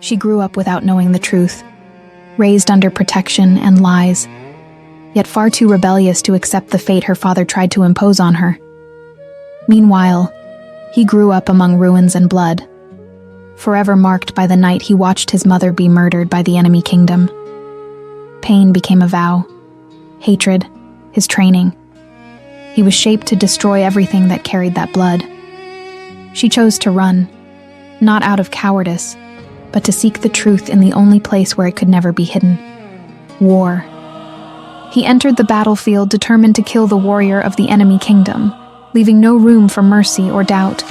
She grew up without knowing the truth, raised under protection and lies, yet far too rebellious to accept the fate her father tried to impose on her. Meanwhile, he grew up among ruins and blood, forever marked by the night he watched his mother be murdered by the enemy kingdom. Pain became a vow, hatred, his training. He was shaped to destroy everything that carried that blood. She chose to run, not out of cowardice, but to seek the truth in the only place where it could never be hidden: war. He entered the battlefield determined to kill the warrior of the enemy kingdom, leaving no room for mercy or doubt.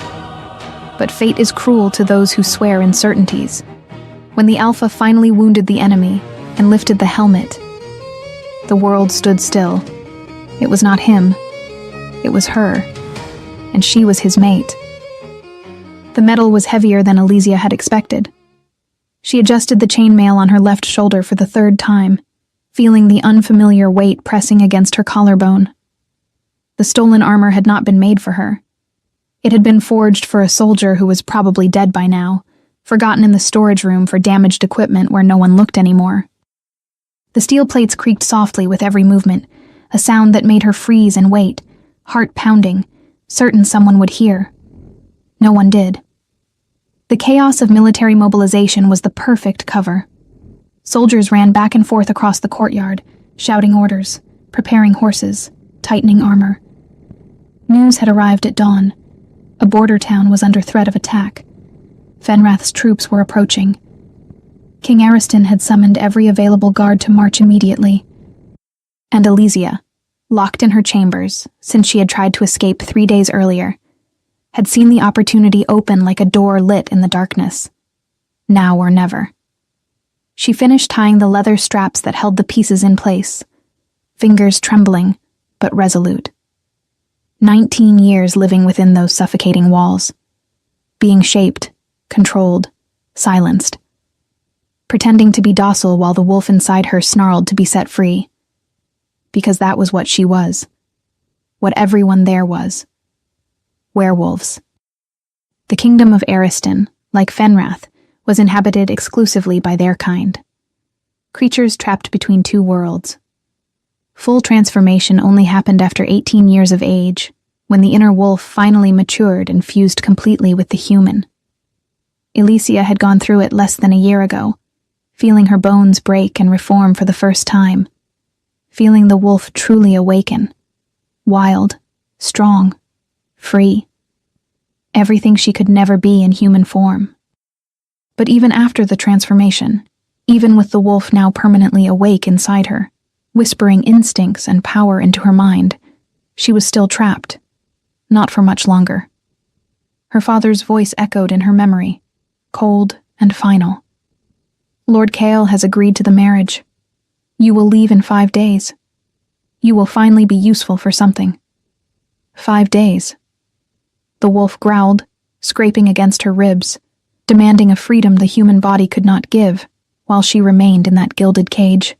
But fate is cruel to those who swear in certainties. When the Alpha finally wounded the enemy and lifted the helmet, the world stood still. It was not him. It was her, and she was his mate. The metal was heavier than Elysia had expected. She adjusted the chainmail on her left shoulder for the third time, feeling the unfamiliar weight pressing against her collarbone. The stolen armor had not been made for her. It had been forged for a soldier who was probably dead by now, forgotten in the storage room for damaged equipment where no one looked anymore. The steel plates creaked softly with every movement, a sound that made her freeze and wait, heart pounding, certain someone would hear. No one did. The chaos of military mobilization was the perfect cover. Soldiers ran back and forth across the courtyard, shouting orders, preparing horses, tightening armor. News had arrived at dawn. A border town was under threat of attack. Fenrath's troops were approaching. King Ariston had summoned every available guard to march immediately. And Elysia, locked in her chambers since she had tried to escape 3 days earlier, had seen the opportunity open like a door lit in the darkness. Now or never. She finished tying the leather straps that held the pieces in place, fingers trembling, but resolute. 19 years living within those suffocating walls, being shaped, controlled, silenced, pretending to be docile while the wolf inside her snarled to be set free. Because that was what she was. What everyone there was. Werewolves. The kingdom of Ariston, like Fenrath, was inhabited exclusively by their kind. Creatures trapped between two worlds. Full transformation only happened after 18 years of age, when the inner wolf finally matured and fused completely with the human. Elysia had gone through it less than a year ago, feeling her bones break and reform for the first time, feeling the wolf truly awaken, wild, strong, free. Everything she could never be in human form. But even after the transformation, even with the wolf now permanently awake inside her, whispering instincts and power into her mind, she was still trapped. Not for much longer. Her father's voice echoed in her memory, cold and final. Lord Kael has agreed to the marriage. You will leave in 5 days. You will finally be useful for something. 5 days. The wolf growled, scraping against her ribs, demanding a freedom the human body could not give, while she remained in that gilded cage.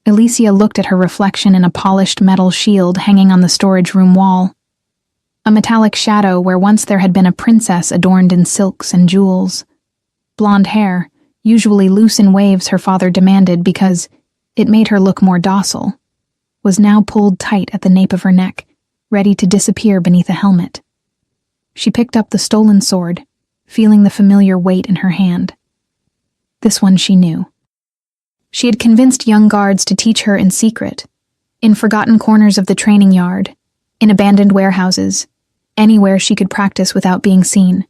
Elysia looked at her reflection in a polished metal shield hanging on the storage room wall. A metallic shadow where once there had been a princess adorned in silks and jewels. Blonde hair, usually loose in waves her father demanded because it made her look more docile, was now pulled tight at the nape of her neck, ready to disappear beneath a helmet. She picked up the stolen sword, feeling the familiar weight in her hand. This one she knew. She had convinced young guards to teach her in secret, in forgotten corners of the training yard, in abandoned warehouses, anywhere she could practice without being seen.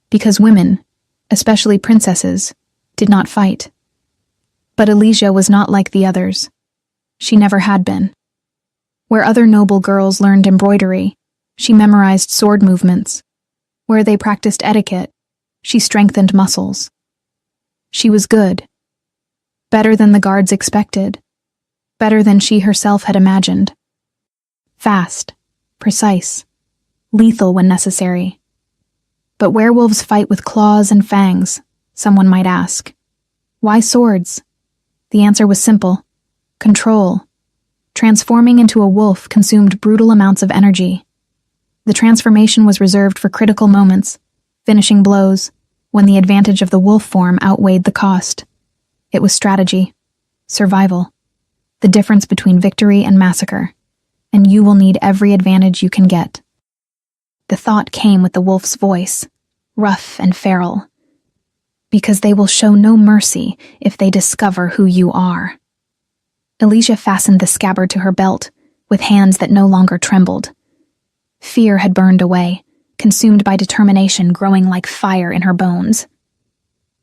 Because women, especially princesses, did not fight. But Elysia was not like the others. She never had been. Where other noble girls learned embroidery, she memorized sword movements. Where they practiced etiquette, she strengthened muscles. She was good. Better than the guards expected. Better than she herself had imagined. Fast, precise, lethal when necessary. But werewolves fight with claws and fangs, someone might ask. Why swords? The answer was simple. Control. Transforming into a wolf consumed brutal amounts of energy. The transformation was reserved for critical moments, finishing blows, when the advantage of the wolf form outweighed the cost. It was strategy, survival, the difference between victory and massacre, and you will need every advantage you can get. The thought came with the wolf's voice, rough and feral, because they will show no mercy if they discover who you are. Elysia fastened the scabbard to her belt, with hands that no longer trembled. Fear had burned away, consumed by determination growing like fire in her bones.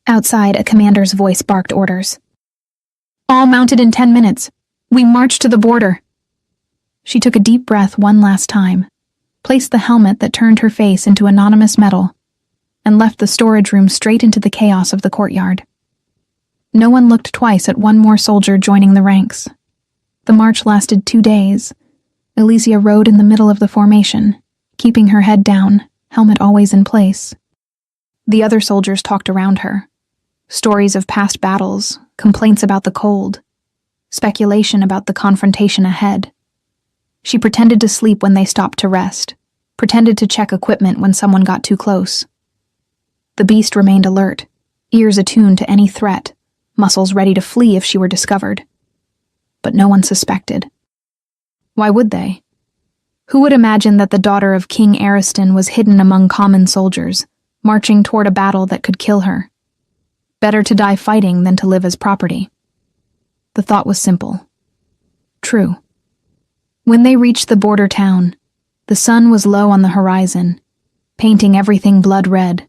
Outside, a commander's voice barked orders. "All mounted in 10 minutes. We march to the border." She took a deep breath one last time, placed the helmet that turned her face into anonymous metal, and left the storage room straight into the chaos of the courtyard. No one looked twice at one more soldier joining the ranks. The march lasted 2 days. Elysia rode in the middle of the formation, keeping her head down, helmet always in place. The other soldiers talked around her. Stories of past battles, complaints about the cold, speculation about the confrontation ahead. She pretended to sleep when they stopped to rest, pretended to check equipment when someone got too close. The beast remained alert, ears attuned to any threat, muscles ready to flee if she were discovered. But no one suspected. Why would they? Who would imagine that the daughter of King Ariston was hidden among common soldiers, marching toward a battle that could kill her? Better to die fighting than to live as property. The thought was simple. True. When they reached the border town, the sun was low on the horizon, painting everything blood red.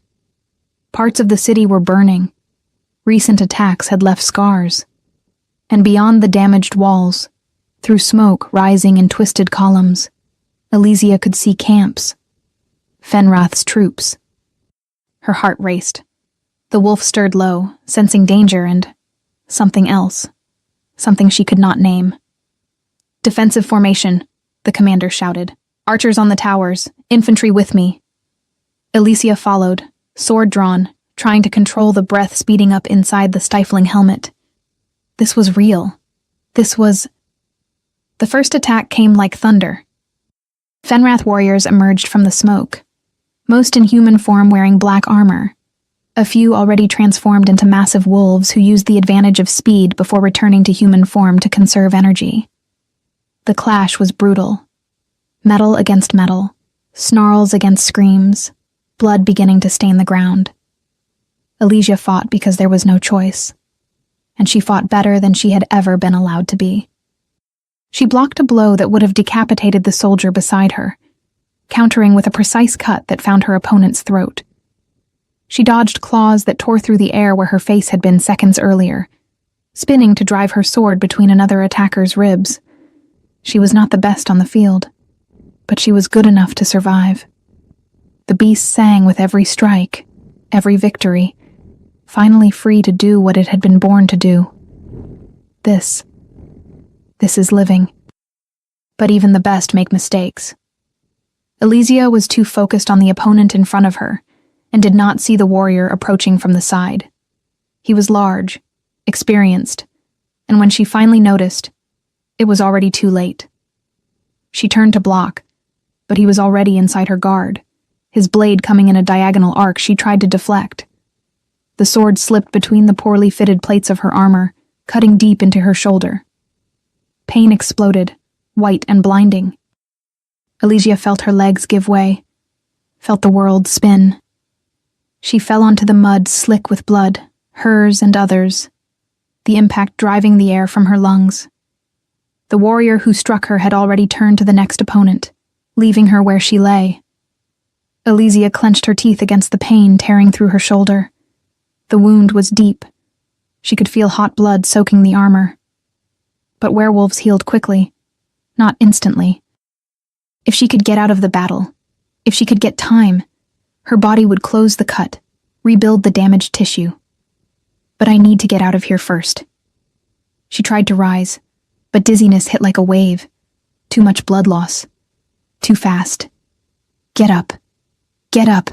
Parts of the city were burning. Recent attacks had left scars. And beyond the damaged walls, through smoke rising in twisted columns, Elysia could see camps. Fenrath's troops. Her heart raced. The wolf stirred low, sensing danger and something else. Something she could not name. "Defensive formation," the commander shouted. "Archers on the towers, infantry with me." Elysia followed, sword drawn, trying to control the breath speeding up inside the stifling helmet. This was real. This was... The first attack came like thunder. Fenrath warriors emerged from the smoke, most in human form wearing black armor. A few already transformed into massive wolves who used the advantage of speed before returning to human form to conserve energy. The clash was brutal. Metal against metal, snarls against screams, blood beginning to stain the ground. Elysia fought because there was no choice, and she fought better than she had ever been allowed to be. She blocked a blow that would have decapitated the soldier beside her, countering with a precise cut that found her opponent's throat. She dodged claws that tore through the air where her face had been seconds earlier, spinning to drive her sword between another attacker's ribs. She was not the best on the field, but she was good enough to survive. The beast sang with every strike, every victory, finally free to do what it had been born to do. This is living. But even the best make mistakes. Elysia was too focused on the opponent in front of her, and did not see the warrior approaching from the side. He was large, experienced, and when she finally noticed, it was already too late. She turned to block, but he was already inside her guard, his blade coming in a diagonal arc she tried to deflect. The sword slipped between the poorly fitted plates of her armor, cutting deep into her shoulder. Pain exploded, white and blinding. Elysia felt her legs give way, felt the world spin. She fell onto the mud slick with blood, hers and others, the impact driving the air from her lungs. The warrior who struck her had already turned to the next opponent, leaving her where she lay. Elysia clenched her teeth against the pain tearing through her shoulder. The wound was deep. She could feel hot blood soaking the armor. But werewolves healed quickly, not instantly. If she could get out of the battle, if she could get time, her body would close the cut, rebuild the damaged tissue. But I need to get out of here first. She tried to rise, but dizziness hit like a wave. Too much blood loss. Too fast. Get up. Get up.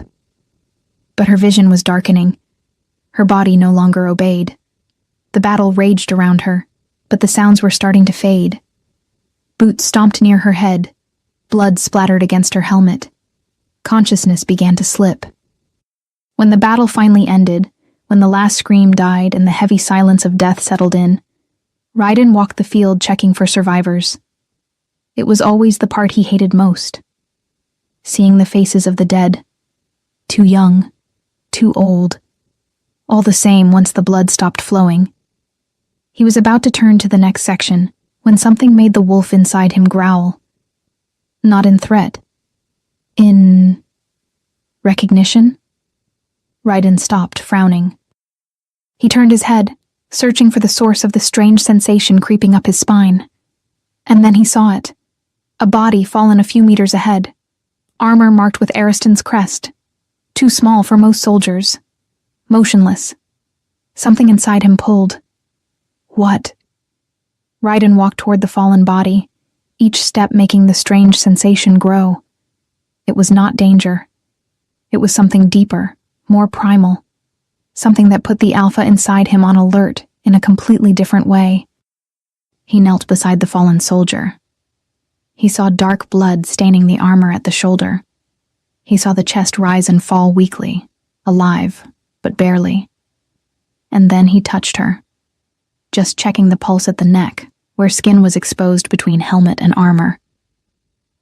But her vision was darkening. Her body no longer obeyed. The battle raged around her, but the sounds were starting to fade. Boots stomped near her head. Blood splattered against her helmet. Consciousness began to slip. When the battle finally ended, when the last scream died and the heavy silence of death settled in, Raiden walked the field checking for survivors. It was always the part he hated most. Seeing the faces of the dead. Too young, too old. All the same once the blood stopped flowing. He was about to turn to the next section when something made the wolf inside him growl. Not in threat. In recognition? Raiden stopped, frowning. He turned his head, searching for the source of the strange sensation creeping up his spine. And then he saw it. A body fallen a few meters ahead. Armor marked with Ariston's crest. Too small for most soldiers. Motionless. Something inside him pulled. What? Raiden walked toward the fallen body, each step making the strange sensation grow. It was not danger. It was something deeper, more primal. Something that put the alpha inside him on alert in a completely different way. He knelt beside the fallen soldier. He saw dark blood staining the armor at the shoulder. He saw the chest rise and fall weakly, alive, but barely. And then he touched her, just checking the pulse at the neck, where skin was exposed between helmet and armor.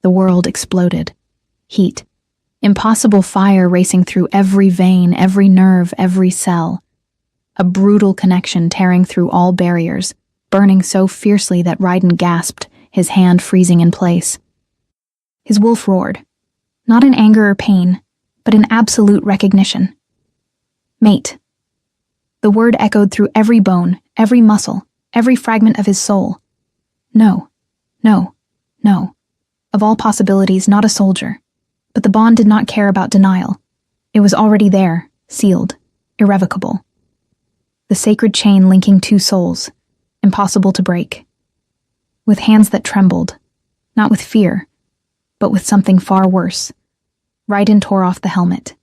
The world exploded. Heat. Impossible fire racing through every vein, every nerve, every cell. A brutal connection tearing through all barriers, burning so fiercely that Raiden gasped, his hand freezing in place. His wolf roared, not in anger or pain, but in absolute recognition. Mate. The word echoed through every bone, every muscle, every fragment of his soul. No, no, no. Of all possibilities, not a soldier. But the bond did not care about denial. It was already there, sealed, irrevocable. The sacred chain linking two souls, impossible to break. With hands that trembled, not with fear, but with something far worse, Raiden tore off the helmet.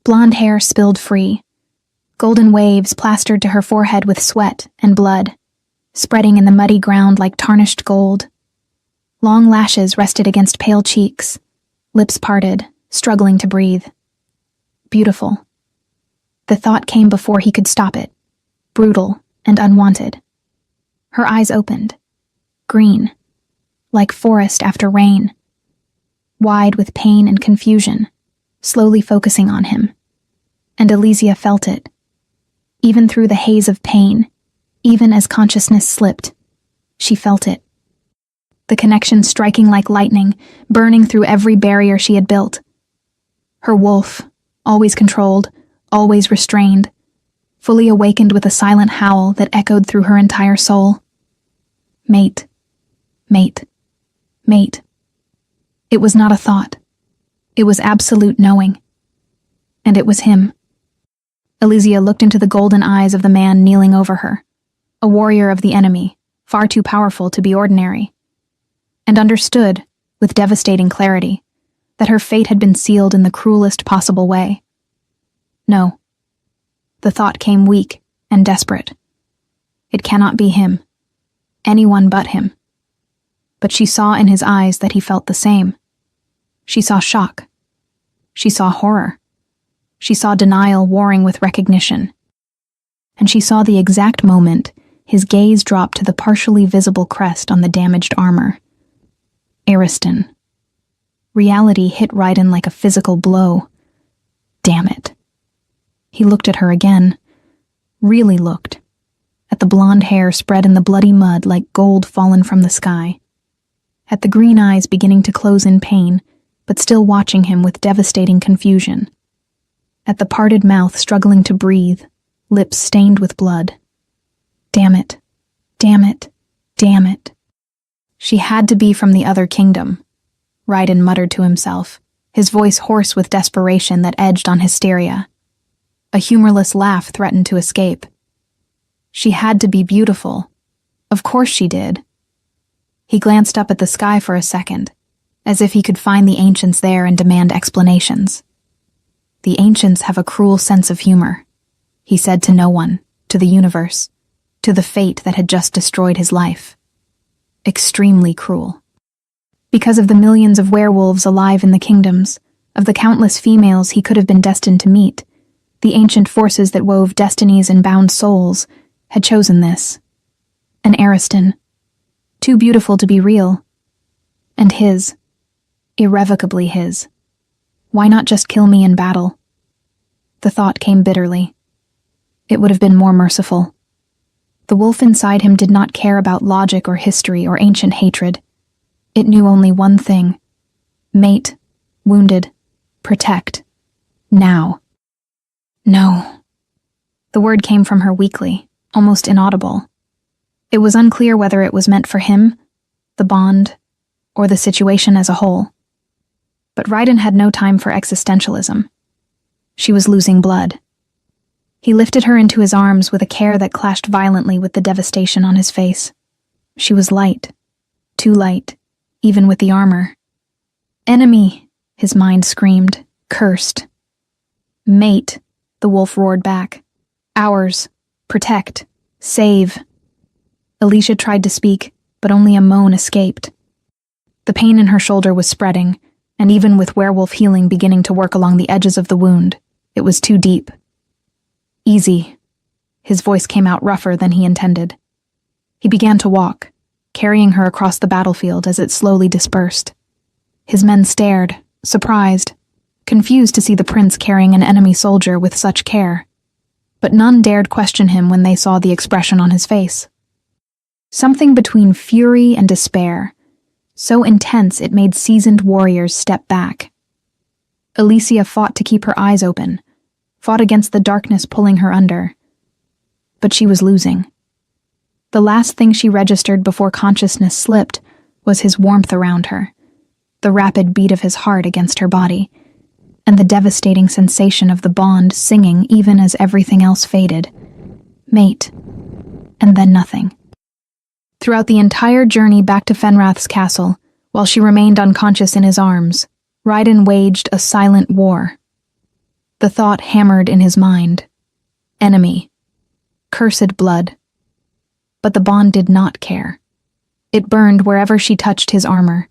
Blonde hair spilled free. Golden waves plastered to her forehead with sweat and blood, spreading in the muddy ground like tarnished gold. Long lashes rested against pale cheeks, lips parted, struggling to breathe. Beautiful. The thought came before he could stop it, brutal and unwanted. Her eyes opened, green, like forest after rain, wide with pain and confusion, slowly focusing on him. And Elysia felt it. Even through the haze of pain, even as consciousness slipped, she felt it. The connection striking like lightning, burning through every barrier she had built. Her wolf, always controlled, always restrained, fully awakened with a silent howl that echoed through her entire soul. Mate, mate, mate. It was not a thought. It was absolute knowing. And it was him. Elysia looked into the golden eyes of the man kneeling over her, a warrior of the enemy, far too powerful to be ordinary, and understood, with devastating clarity, that her fate had been sealed in the cruelest possible way. No. The thought came weak and desperate. It cannot be him. Anyone but him. But she saw in his eyes that he felt the same. She saw shock. She saw horror. She saw denial warring with recognition. And she saw the exact moment his gaze dropped to the partially visible crest on the damaged armor. Ariston. Reality hit Raiden like a physical blow. Damn it. He looked at her again. Really looked. At the blonde hair spread in the bloody mud like gold fallen from the sky. At the green eyes beginning to close in pain, but still watching him with devastating confusion. At the parted mouth struggling to breathe, lips stained with blood. Damn it. Damn it. Damn it. She had to be from the other kingdom, Raiden muttered to himself, his voice hoarse with desperation that edged on hysteria. A humorless laugh threatened to escape. She had to be beautiful. Of course she did. He glanced up at the sky for a second, as if he could find the ancients there and demand explanations. The ancients have a cruel sense of humor, he said to no one, to the universe, to the fate that had just destroyed his life. Extremely cruel. Because of the millions of werewolves alive in the kingdoms, of the countless females he could have been destined to meet, The ancient forces that wove destinies and bound souls had chosen this. An Ariston, too beautiful to be real. And his, irrevocably his. Why not just kill me in battle? The thought came bitterly. It would have been more merciful. The wolf inside him did not care about logic or history or ancient hatred. It knew only one thing. Mate, wounded, protect. Now. No. The word came from her weakly, almost inaudible. It was unclear whether it was meant for him, the bond, or the situation as a whole. But Raiden had no time for existentialism. She was losing blood. He lifted her into his arms with a care that clashed violently with the devastation on his face. She was light, too light, even with the armor. Enemy, his mind screamed, cursed. Mate, the wolf roared back. Ours, protect, save. Alicia tried to speak, but only a moan escaped. The pain in her shoulder was spreading, and even with werewolf healing beginning to work along the edges of the wound, it was too deep. Easy. His voice came out rougher than he intended. He began to walk, carrying her across the battlefield as it slowly dispersed. His men stared, surprised, confused to see the prince carrying an enemy soldier with such care. But none dared question him when they saw the expression on his face. Something between fury and despair, so intense it made seasoned warriors step back. Alicia fought to keep her eyes open, fought against the darkness pulling her under. But she was losing. The last thing she registered before consciousness slipped was his warmth around her, the rapid beat of his heart against her body, and the devastating sensation of the bond singing even as everything else faded. Mate. And then nothing. Throughout the entire journey back to Fenrath's castle, while she remained unconscious in his arms, Raiden waged a silent war. The thought hammered in his mind. Enemy. Cursed blood. But the bond did not care. It burned wherever she touched his armor,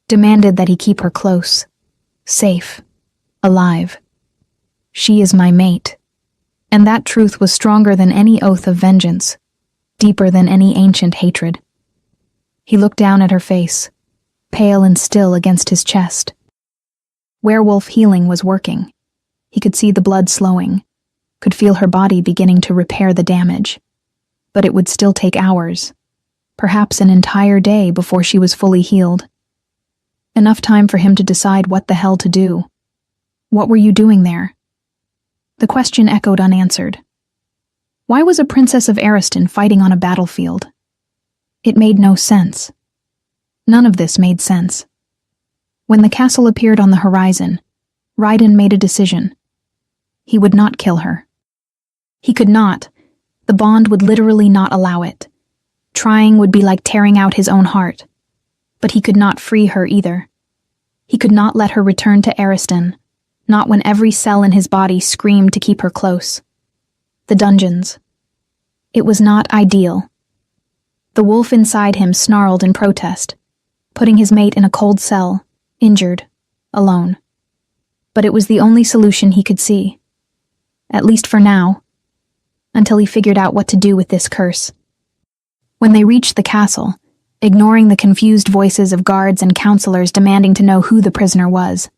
demanded that he keep her close, safe, alive. She is my mate. And that truth was stronger than any oath of vengeance, deeper than any ancient hatred. He looked down at her face, pale and still against his chest. Werewolf healing was working. He could see the blood slowing, could feel her body beginning to repair the damage. But it would still take hours, perhaps an entire day before she was fully healed. Enough time for him to decide what the hell to do. What were you doing there? The question echoed unanswered. Why was a princess of Ariston fighting on a battlefield? It made no sense. None of this made sense. When the castle appeared on the horizon, Raiden made a decision. He would not kill her. He could not. The bond would literally not allow it. Trying would be like tearing out his own heart. But he could not free her either. He could not let her return to Ariston, not when every cell in his body screamed to keep her close. The dungeons. It was not ideal. The wolf inside him snarled in protest, putting his mate in a cold cell, injured, alone. But it was the only solution he could see. At least for now, until he figured out what to do with this curse. When they reached the castle, ignoring the confused voices of guards and counselors demanding to know who the prisoner was,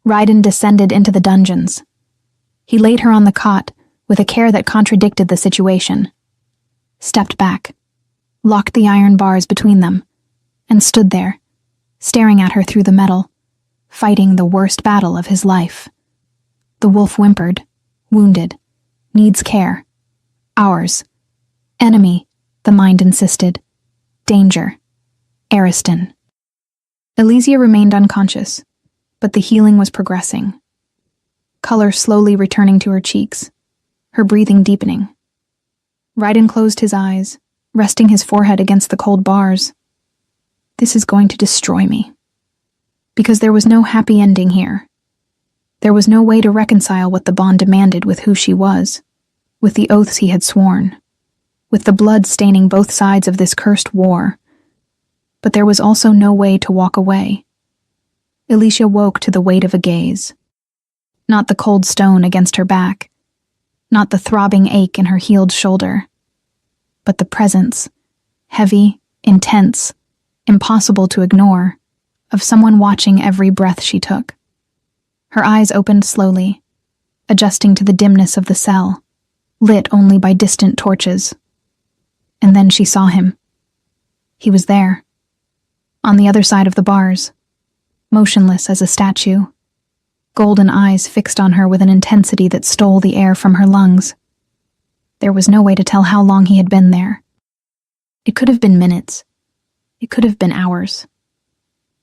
Raiden descended into the dungeons. He laid her on the cot with a care that contradicted the situation, stepped back, locked the iron bars between them, and stood there, staring at her through the metal, fighting the worst battle of his life. The wolf whimpered, wounded, needs care. Ours. Enemy, the mind insisted. Danger. Ariston. Elysia remained unconscious, but the healing was progressing. Color slowly returning to her cheeks, her breathing deepening. Raiden closed his eyes, resting his forehead against the cold bars. This is going to destroy me. Because there was no happy ending here. There was no way to reconcile what the bond demanded with who she was, with the oaths he had sworn, with the blood staining both sides of this cursed war. But there was also no way to walk away. Elysia woke to the weight of a gaze. Not the cold stone against her back, not the throbbing ache in her healed shoulder, but the presence, heavy, intense, impossible to ignore, of someone watching every breath she took. Her eyes opened slowly, adjusting to the dimness of the cell, lit only by distant torches. And then she saw him. He was there, on the other side of the bars, motionless as a statue, golden eyes fixed on her with an intensity that stole the air from her lungs. There was no way to tell how long he had been there. It could have been minutes. It could have been hours.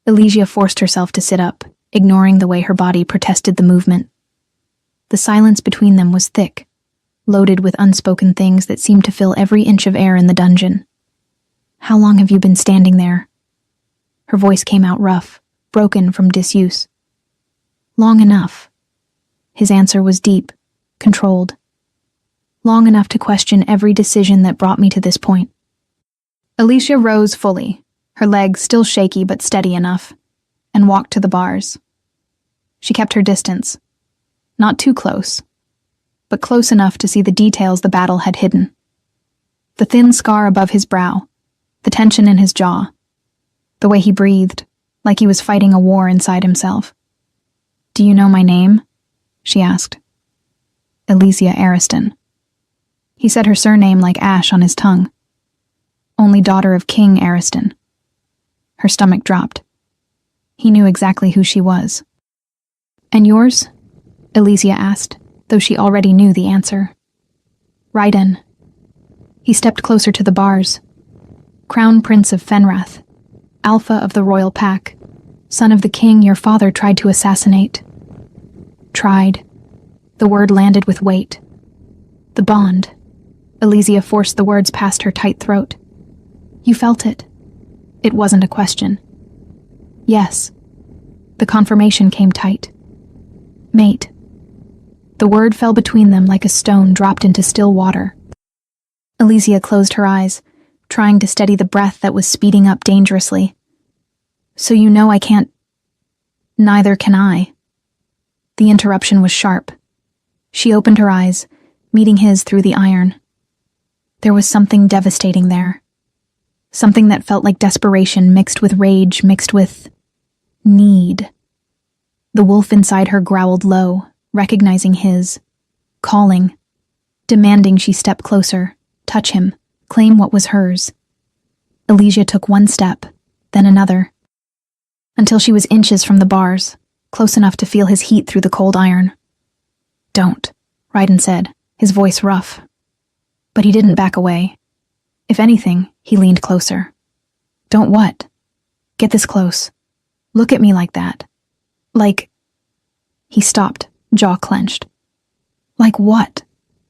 Elysia forced herself to sit up, ignoring the way her body protested the movement. The silence between them was thick, loaded with unspoken things that seemed to fill every inch of air in the dungeon. "How long have you been standing there?" Her voice came out rough, broken from disuse. "Long enough." His answer was deep, controlled. "Long enough to question every decision that brought me to this point." Elysia rose fully, her legs still shaky but steady enough, and walked to the bars. She kept her distance. Not too close, but close enough to see the details the battle had hidden. The thin scar above his brow, the tension in his jaw, the way he breathed, like he was fighting a war inside himself. "Do you know my name?" she asked. "Elysia Ariston." He said her surname like ash on his tongue. Only daughter of King Ariston. Her stomach dropped. He knew exactly who she was. "And yours?" Elysia asked, though she already knew the answer. "Raiden." He stepped closer to the bars. "Crown Prince of Fenrath, Alpha of the Royal Pack, son of the king your father tried to assassinate." Tried. The word landed with weight. "The bond." Elysia forced the words past her tight throat. "You felt it." It wasn't a question. "Yes." The confirmation came tight. "Mate." The word fell between them like a stone dropped into still water. Elysia closed her eyes, trying to steady the breath that was speeding up dangerously. "So you know I can't—" "Neither can I." The interruption was sharp. She opened her eyes, meeting his through the iron. There was something devastating there. Something that felt like desperation mixed with rage, mixed with need. The wolf inside her growled low, recognizing his, calling, demanding she step closer, touch him, claim what was hers. Elysia took one step, then another, until she was inches from the bars, close enough to feel his heat through the cold iron. "Don't," Raiden said, his voice rough. But he didn't back away. If anything, he leaned closer. "Don't what?" "Get this close. Look at me like that. Like—" He stopped, jaw clenched. "Like what?"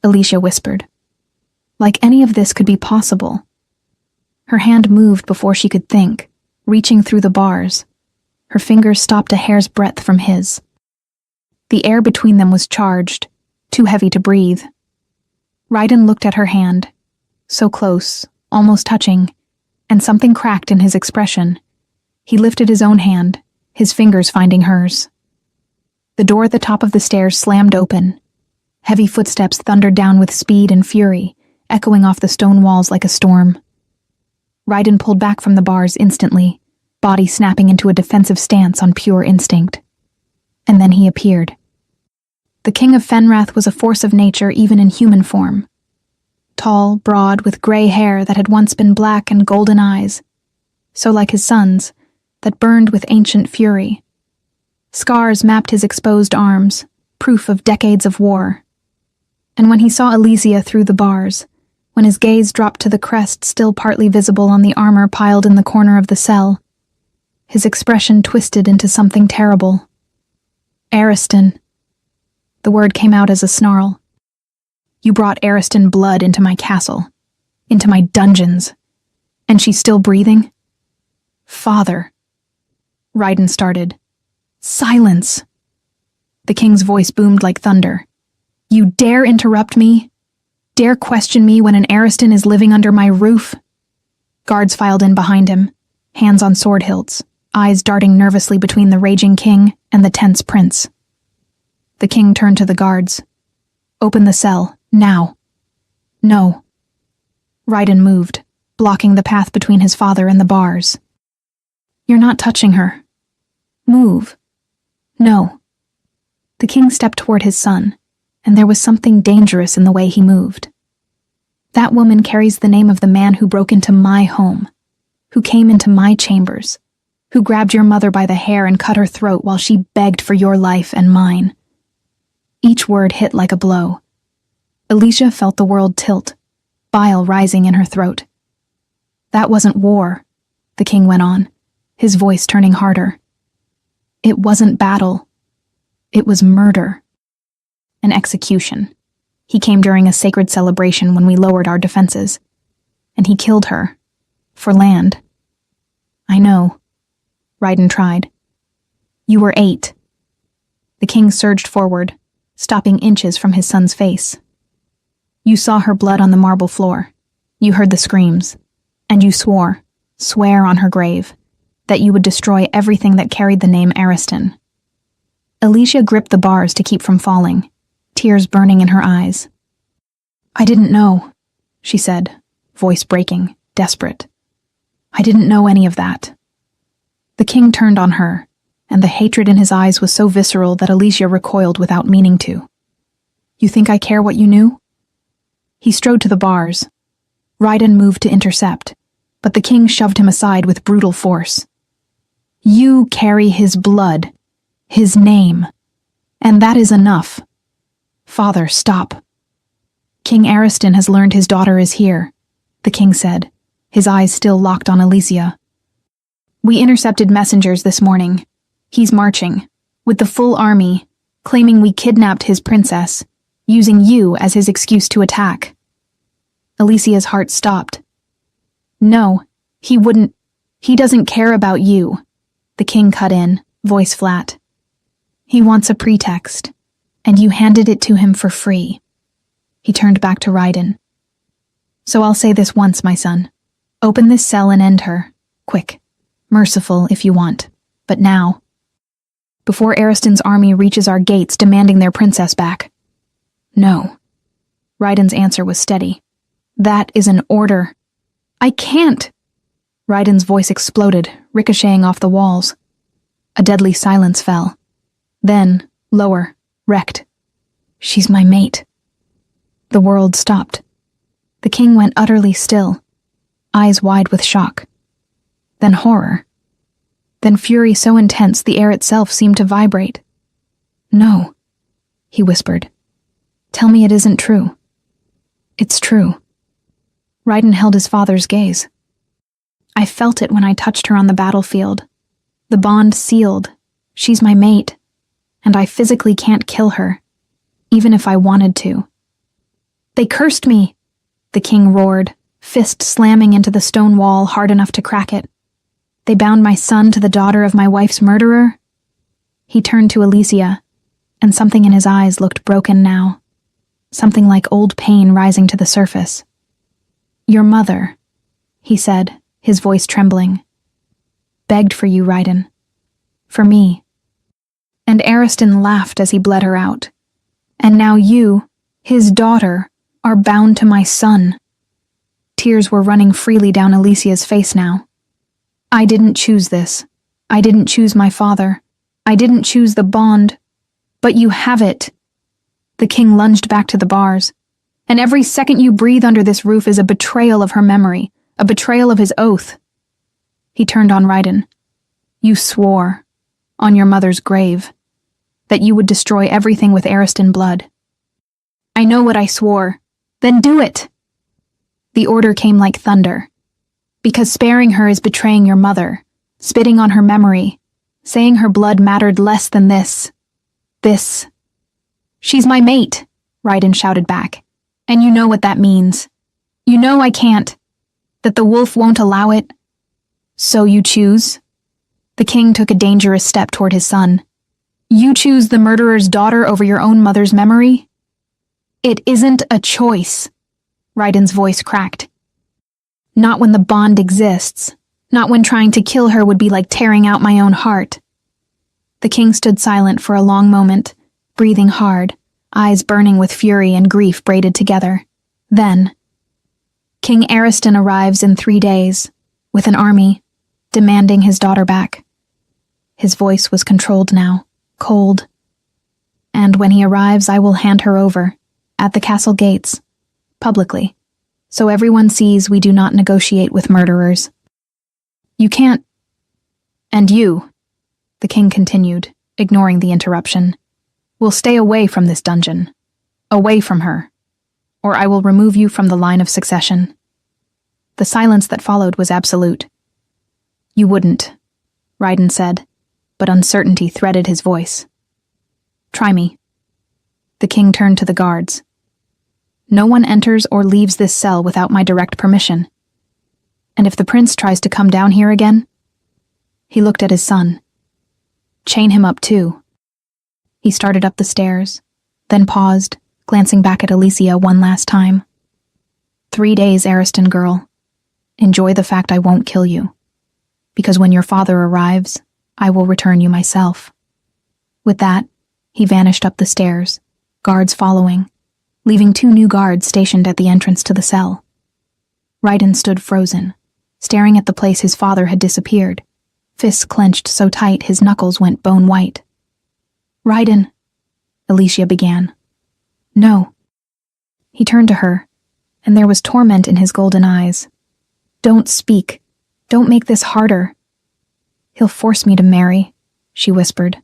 Elysia whispered. Like any of this could be possible. Her hand moved before she could think, reaching through the bars. Her fingers stopped a hair's breadth from his. The air between them was charged, too heavy to breathe. Raiden looked at her hand, so close, almost touching, and something cracked in his expression. He lifted his own hand, his fingers finding hers. The door at the top of the stairs slammed open. Heavy footsteps thundered down with speed and fury, echoing off the stone walls like a storm. Raiden pulled back from the bars instantly, body snapping into a defensive stance on pure instinct. And then he appeared. The King of Fenrath was a force of nature even in human form. Tall, broad, with gray hair that had once been black and golden eyes, so like his son's, that burned with ancient fury. Scars mapped his exposed arms, proof of decades of war. And when he saw Elysia through the bars, when his gaze dropped to the crest still partly visible on the armor piled in the corner of the cell, his expression twisted into something terrible. "Ariston." The word came out as a snarl. "You brought Ariston blood into my castle, into my dungeons, and she's still breathing?" "Father." Raiden started. "Silence!" The king's voice boomed like thunder. "You dare interrupt me? Dare question me when an Ariston is living under my roof?" Guards filed in behind him, hands on sword hilts, eyes darting nervously between the raging king and the tense prince. The king turned to the guards. "Open the cell, Now. No. Raiden moved, blocking the path between his father and the bars. You're not touching her. Move. No. The king stepped toward his son, and there was something dangerous in the way he moved. That woman carries the name of the man who broke into my home, who came into my chambers, who grabbed your mother by the hair and cut her throat while she begged for your life and mine. Each word hit like a blow. Alicia felt the world tilt, bile rising in her throat. That wasn't war, the king went on, his voice turning harder. It wasn't battle. It was murder. An execution. He came during a sacred celebration when we lowered our defenses. And he killed her. For land. I know. Raiden tried. You were 8. The king surged forward, stopping inches from his son's face. You saw her blood on the marble floor. You heard the screams. And you swear on her grave, that you would destroy everything that carried the name Ariston. Alicia gripped the bars to keep from falling, tears burning in her eyes. I didn't know, she said, voice breaking, desperate. I didn't know any of that. The king turned on her, and the hatred in his eyes was so visceral that Alicia recoiled without meaning to. You think I care what you knew? He strode to the bars. Raiden moved to intercept, but the king shoved him aside with brutal force. You carry his blood, his name, and that is enough. Father, stop. King Ariston has learned his daughter is here, the king said, his eyes still locked on Alicia. We intercepted messengers this morning. He's marching, with the full army, claiming we kidnapped his princess, using you as his excuse to attack. Alicia's heart stopped. No, he wouldn't. He doesn't care about you, the king cut in, voice flat. He wants a pretext, and you handed it to him for free. He turned back to Raiden. So I'll say this once, my son. Open this cell and end her. Quick. Merciful if you want. But now. Before Ariston's army reaches our gates demanding their princess back. No. Raiden's answer was steady. That is an order. I can't. Raiden's voice exploded, ricocheting off the walls. A deadly silence fell. Then, lower, wrecked. She's my mate. The world stopped. The king went utterly still, eyes wide with shock. Then horror. Then fury so intense the air itself seemed to vibrate. No, he whispered. Tell me it isn't true. It's true. Raiden held his father's gaze. I felt it when I touched her on the battlefield. The bond sealed. She's my mate. And I physically can't kill her, even if I wanted to. They cursed me, the king roared, fist slamming into the stone wall hard enough to crack it. They bound my son to the daughter of my wife's murderer. He turned to Alicia, and something in his eyes looked broken now. Something like old pain rising to the surface. Your mother, he said, his voice trembling, begged for you, Raiden. For me. And Ariston laughed as he bled her out. And now you, his daughter, are bound to my son. Tears were running freely down Alicia's face now. I didn't choose this. I didn't choose my father. I didn't choose the bond. But you have it. The king lunged back to the bars. And every second you breathe under this roof is a betrayal of her memory, a betrayal of his oath. He turned on Raiden. You swore, on your mother's grave, that you would destroy everything with Ariston blood. I know what I swore. Then do it! The order came like thunder. Because sparing her is betraying your mother, spitting on her memory, saying her blood mattered less than this. This. She's my mate, Raiden shouted back. And you know what that means. You know I can't. That the wolf won't allow it. So you choose? The king took a dangerous step toward his son. You choose the murderer's daughter over your own mother's memory? It isn't a choice. Raiden's voice cracked. Not when the bond exists. Not when trying to kill her would be like tearing out my own heart. The king stood silent for a long moment, breathing hard, eyes burning with fury and grief braided together. Then, King Ariston arrives in 3 days, with an army, demanding his daughter back. His voice was controlled now, cold. And when he arrives, I will hand her over, at the castle gates, publicly, so everyone sees we do not negotiate with murderers. You can't. And you, the king continued, ignoring the interruption, will stay away from this dungeon, away from her, or I will remove you from the line of succession. The silence that followed was absolute. You wouldn't, Ryden said, but uncertainty threaded his voice. Try me. The king turned to the guards. No one enters or leaves this cell without my direct permission. And if the prince tries to come down here again, he looked at his son. Chain him up too. He started up the stairs, then paused, glancing back at Alicia one last time. 3 days, Ariston girl. Enjoy the fact I won't kill you. Because when your father arrives, I will return you myself. With that, he vanished up the stairs, guards following, leaving 2 new guards stationed at the entrance to the cell. Ryden stood frozen, staring at the place his father had disappeared, fists clenched so tight his knuckles went bone white. Ryden, Alicia began. No. He turned to her, and there was torment in his golden eyes. Don't speak. Don't make this harder. He'll force me to marry, she whispered.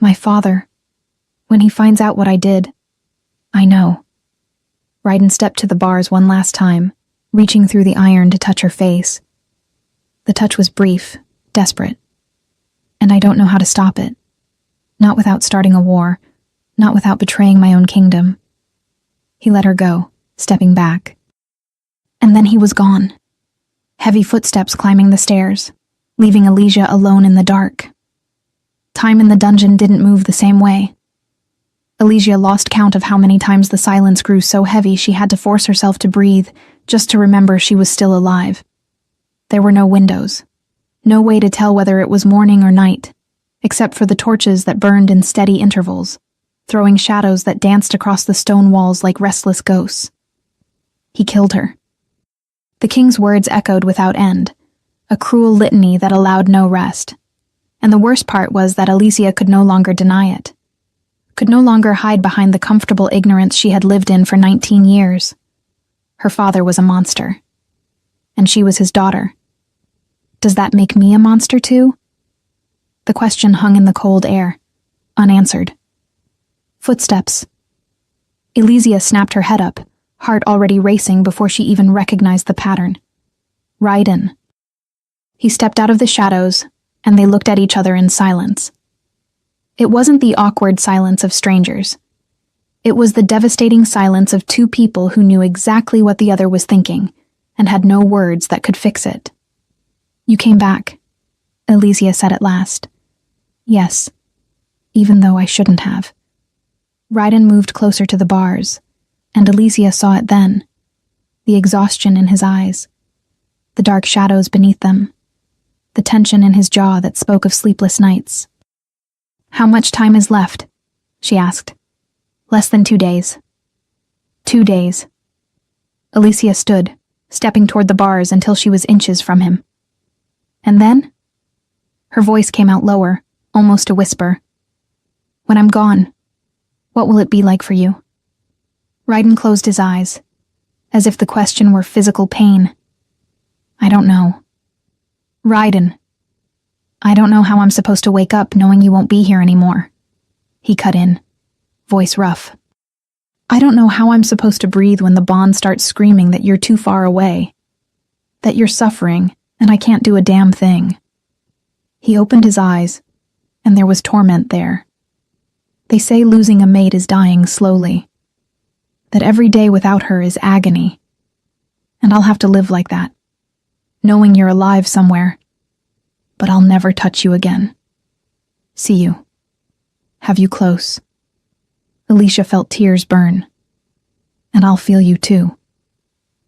My father. When he finds out what I did. I know. Ryden stepped to the bars one last time, reaching through the iron to touch her face. The touch was brief, desperate. And I don't know how to stop it. Not without starting a war, not without betraying my own kingdom. He let her go, stepping back. And then he was gone. Heavy footsteps climbing the stairs, leaving Alicia alone in the dark. Time in the dungeon didn't move the same way. Alicia lost count of how many times the silence grew so heavy she had to force herself to breathe, just to remember she was still alive. There were no windows, no way to tell whether it was morning or night, except for the torches that burned in steady intervals, throwing shadows that danced across the stone walls like restless ghosts. He killed her. The king's words echoed without end, a cruel litany that allowed no rest. And the worst part was that Alicia could no longer deny it, could no longer hide behind the comfortable ignorance she had lived in for 19 years. Her father was a monster, and she was his daughter. Does that make me a monster too? The question hung in the cold air, unanswered. Footsteps. Elysia snapped her head up, heart already racing before she even recognized the pattern. Ryden. He stepped out of the shadows, and they looked at each other in silence. It wasn't the awkward silence of strangers. It was the devastating silence of 2 people who knew exactly what the other was thinking, and had no words that could fix it. You came back, Elysia said at last. Yes, even though I shouldn't have. Ryden moved closer to the bars, and Elysia saw it then, the exhaustion in his eyes, the dark shadows beneath them, the tension in his jaw that spoke of sleepless nights. How much time is left? She asked. Less than 2 days. 2 days. Elysia stood, stepping toward the bars until she was inches from him. And then? Her voice came out lower, almost a whisper. When I'm gone, what will it be like for you? Ryden closed his eyes, as if the question were physical pain. I don't know. Ryden. I don't know how I'm supposed to wake up knowing you won't be here anymore. He cut in, voice rough. I don't know how I'm supposed to breathe when the bond starts screaming that you're too far away, that you're suffering, and I can't do a damn thing. He opened his eyes, and there was torment there. They say losing a mate is dying slowly, that every day without her is agony, and I'll have to live like that, knowing you're alive somewhere, but I'll never touch you again. See you. Have you close. Alicia felt tears burn. And I'll feel you too,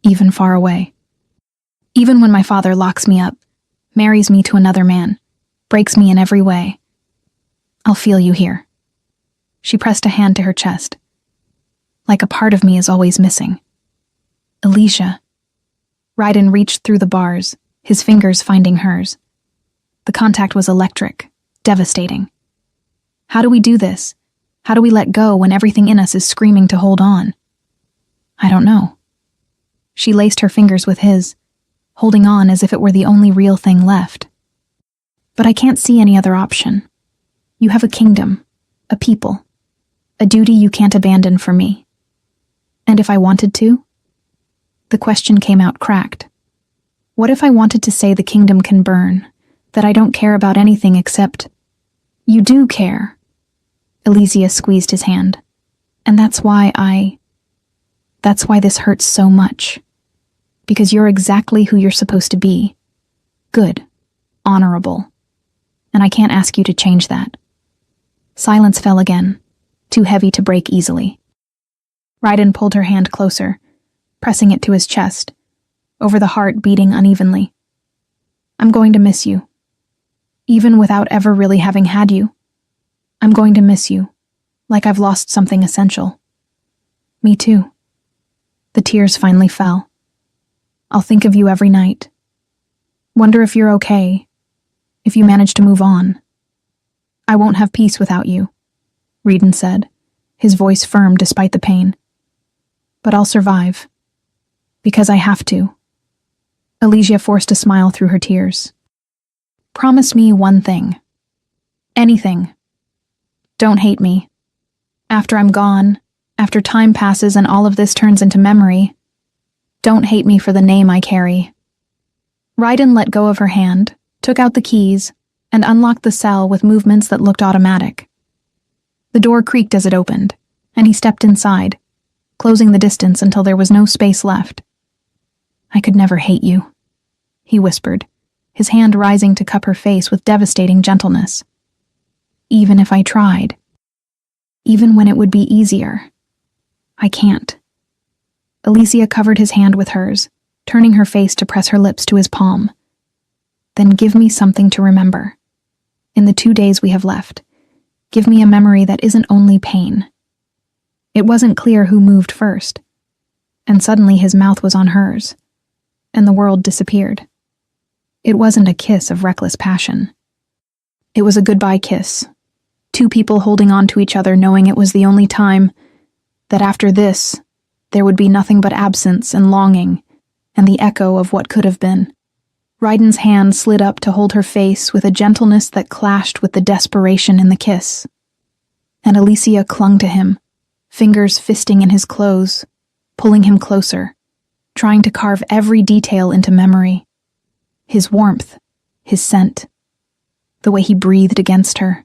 even far away. Even when my father locks me up, marries me to another man, breaks me in every way, I'll feel you here. She pressed a hand to her chest, like a part of me is always missing. Alicia. Raiden reached through the bars, his fingers finding hers. The contact was electric, devastating. How do we do this? How do we let go when everything in us is screaming to hold on? I don't know. She laced her fingers with his, holding on as if it were the only real thing left. But I can't see any other option. You have a kingdom, a people, a duty you can't abandon for me. And if I wanted to? The question came out cracked. What if I wanted to say the kingdom can burn, that I don't care about anything except... You do care. Elysia squeezed his hand. And that's why this hurts so much. Because you're exactly who you're supposed to be. Good. Honorable. And I can't ask you to change that. Silence fell again, too heavy to break easily. Raiden pulled her hand closer, pressing it to his chest, over the heart beating unevenly. I'm going to miss you. Even without ever really having had you. I'm going to miss you, like I've lost something essential. Me too. The tears finally fell. I'll think of you every night. Wonder if you're okay, if you manage to move on. I won't have peace without you, Raiden said, his voice firm despite the pain. But I'll survive. Because I have to. Elysia forced a smile through her tears. Promise me one thing. Anything. Don't hate me. After I'm gone, after time passes and all of this turns into memory, don't hate me for the name I carry. Raiden let go of her hand, took out the keys, and unlocked the cell with movements that looked automatic. The door creaked as it opened, and he stepped inside, closing the distance until there was no space left. I could never hate you, he whispered, his hand rising to cup her face with devastating gentleness. Even if I tried. Even when it would be easier. I can't. Elysia covered his hand with hers, turning her face to press her lips to his palm. Then give me something to remember. In the 2 days we have left, give me a memory that isn't only pain. It wasn't clear who moved first, and suddenly his mouth was on hers, and the world disappeared. It wasn't a kiss of reckless passion. It was a goodbye kiss. Two people holding on to each other knowing it was the only time, that after this, there would be nothing but absence and longing, and the echo of what could have been. Raiden's hand slid up to hold her face with a gentleness that clashed with the desperation in the kiss. And Elysia clung to him, fingers fisting in his clothes, pulling him closer, trying to carve every detail into memory. His warmth, his scent, the way he breathed against her.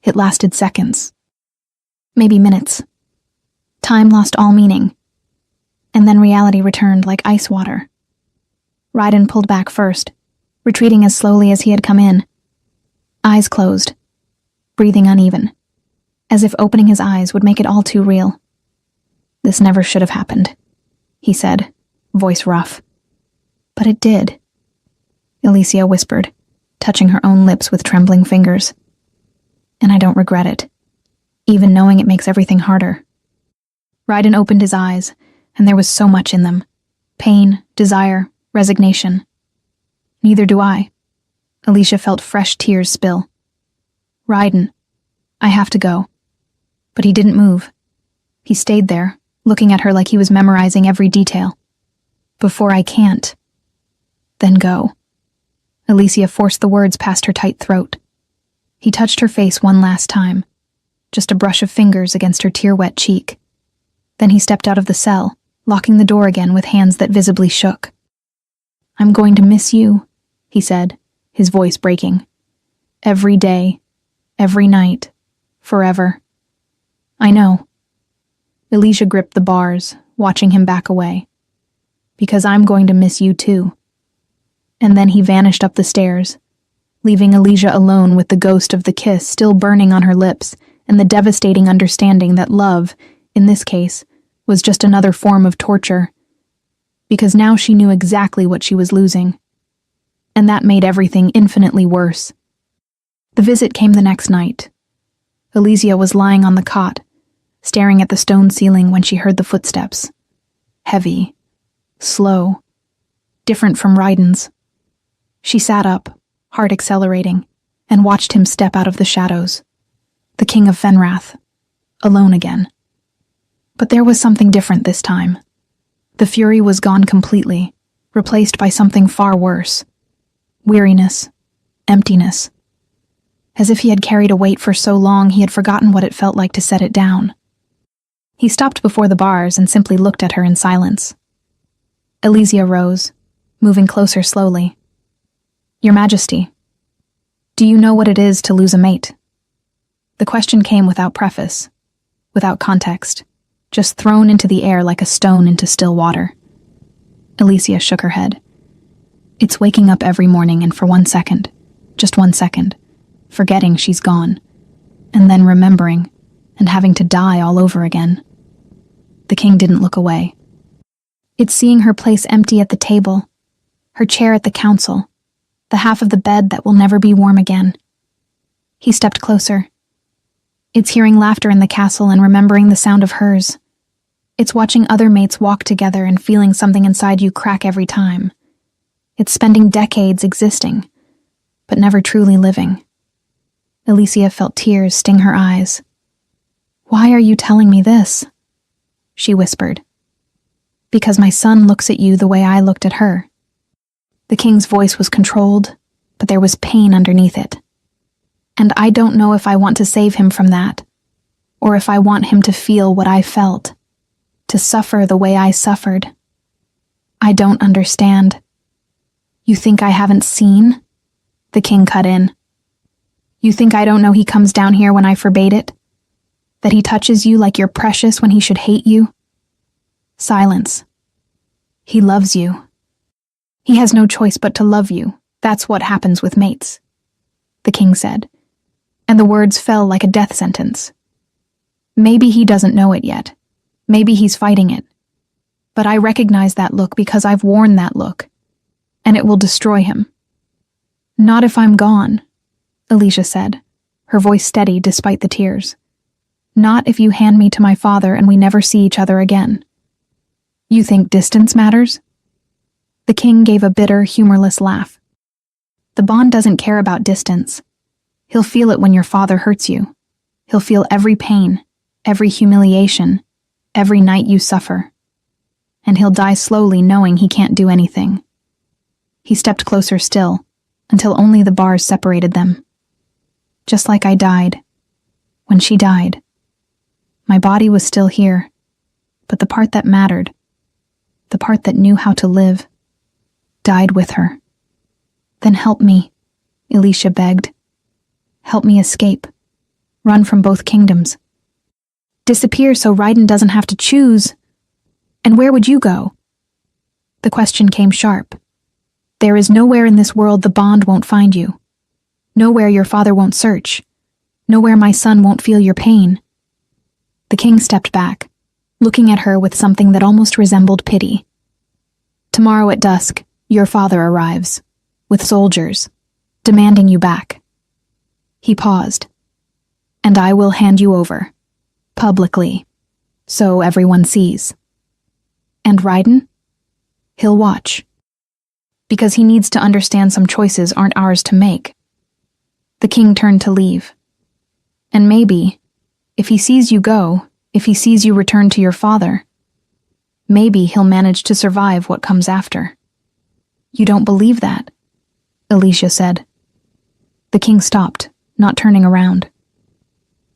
It lasted seconds. Maybe minutes. Time lost all meaning. And then reality returned like ice water. Raiden pulled back first, retreating as slowly as he had come in. Eyes closed, breathing uneven, as if opening his eyes would make it all too real. This never should have happened, he said, voice rough. But it did, Elysia whispered, touching her own lips with trembling fingers. And I don't regret it, even knowing it makes everything harder. Raiden opened his eyes, and there was so much in them. Pain, desire, resignation. Neither do I. Elysia felt fresh tears spill. Raiden, I have to go. But he didn't move. He stayed there, looking at her like he was memorizing every detail. Before I can't. Then go. Elysia forced the words past her tight throat. He touched her face one last time, just a brush of fingers against her tear-wet cheek. Then he stepped out of the cell, locking the door again with hands that visibly shook. I'm going to miss you, he said, his voice breaking. Every day, every night, forever. I know. Elysia gripped the bars, watching him back away. Because I'm going to miss you too. And then he vanished up the stairs, leaving Elysia alone with the ghost of the kiss still burning on her lips and the devastating understanding that love, in this case, was just another form of torture. Because now she knew exactly what she was losing. And that made everything infinitely worse. The visit came the next night. Elysia was lying on the cot, staring at the stone ceiling when she heard the footsteps. Heavy, slow, different from Ryden's. She sat up, heart accelerating, and watched him step out of the shadows. The King of Fenrath, alone again. But there was something different this time. The fury was gone completely, replaced by something far worse. Weariness, emptiness. As if he had carried a weight for so long he had forgotten what it felt like to set it down. He stopped before the bars and simply looked at her in silence. Elysia rose, moving closer slowly. "Your Majesty, do you know what it is to lose a mate?" The question came without preface, without context, just thrown into the air like a stone into still water. Elysia shook her head. "It's waking up every morning and for 1 second, just 1 second, forgetting she's gone, and then remembering and having to die all over again." The king didn't look away. "It's seeing her place empty at the table, her chair at the council, the half of the bed that will never be warm again." He stepped closer. "It's hearing laughter in the castle and remembering the sound of hers. It's watching other mates walk together and feeling something inside you crack every time. It's spending decades existing, but never truly living." Elysia felt tears sting her eyes. "Why are you telling me this?" she whispered. "Because my son looks at you the way I looked at her." The king's voice was controlled, but there was pain underneath it. "And I don't know if I want to save him from that, or if I want him to feel what I felt, to suffer the way I suffered. I don't understand." "You think I haven't seen?" The king cut in. "You think I don't know he comes down here when I forbade it? That he touches you like you're precious when he should hate you?" Silence. "He loves you. He has no choice but to love you. That's what happens with mates," the king said, and the words fell like a death sentence. "Maybe he doesn't know it yet. Maybe he's fighting it. But I recognize that look because I've worn that look, and it will destroy him." "Not if I'm gone," Elysia said, her voice steady despite the tears. "Not if you hand me to my father and we never see each other again." "You think distance matters?" The king gave a bitter, humorless laugh. "The bond doesn't care about distance. He'll feel it when your father hurts you. He'll feel every pain, every humiliation, every night you suffer. And he'll die slowly knowing he can't do anything." He stepped closer still, until only the bars separated them. "Just like I died. When she died. My body was still here, but the part that mattered, the part that knew how to live, died with her. Then help me," Elysia begged. "Help me escape. Run from both kingdoms. Disappear so Ryden doesn't have to choose. And where would you go?" The question came sharp. "There is nowhere in this world the bond won't find you. Nowhere your father won't search. Nowhere my son won't feel your pain." The king stepped back, looking at her with something that almost resembled pity. "Tomorrow at dusk, your father arrives, with soldiers, demanding you back." He paused. "And I will hand you over, publicly, so everyone sees. And Ryden? He'll watch. Because he needs to understand some choices aren't ours to make." The king turned to leave. "And maybe, if he sees you go, if he sees you return to your father, maybe he'll manage to survive what comes after." "You don't believe that?" Elysia said. The king stopped, not turning around.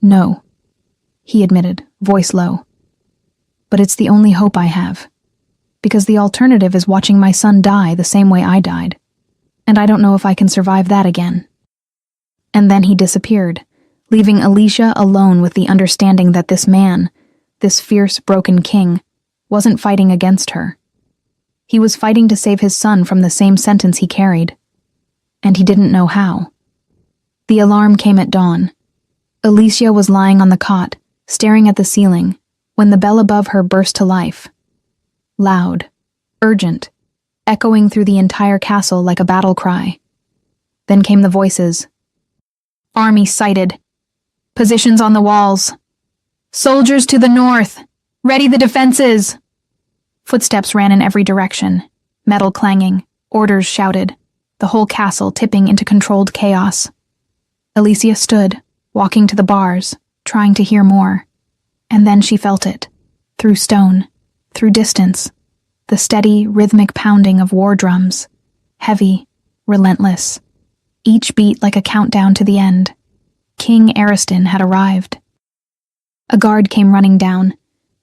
"No," he admitted, voice low. "But it's the only hope I have. Because the alternative is watching my son die the same way I died. And I don't know if I can survive that again." And then he disappeared, leaving Elysia alone with the understanding that this man, this fierce, broken king, wasn't fighting against her. He was fighting to save his son from the same sentence he carried. And he didn't know how. The alarm came at dawn. Elysia was lying on the cot, staring at the ceiling, when the bell above her burst to life. Loud, urgent, echoing through the entire castle like a battle cry. Then came the voices. "Army sighted. Positions on the walls. Soldiers to the north! Ready the defenses! Footsteps ran in every direction, metal clanging, orders shouted, the whole castle tipping into controlled chaos. Alicia stood, walking to the bars, trying to hear more. And then she felt it. Through stone, through distance, the steady, rhythmic pounding of war drums. Heavy, relentless. Each beat like a countdown to the end. King Ariston had arrived. A guard came running down,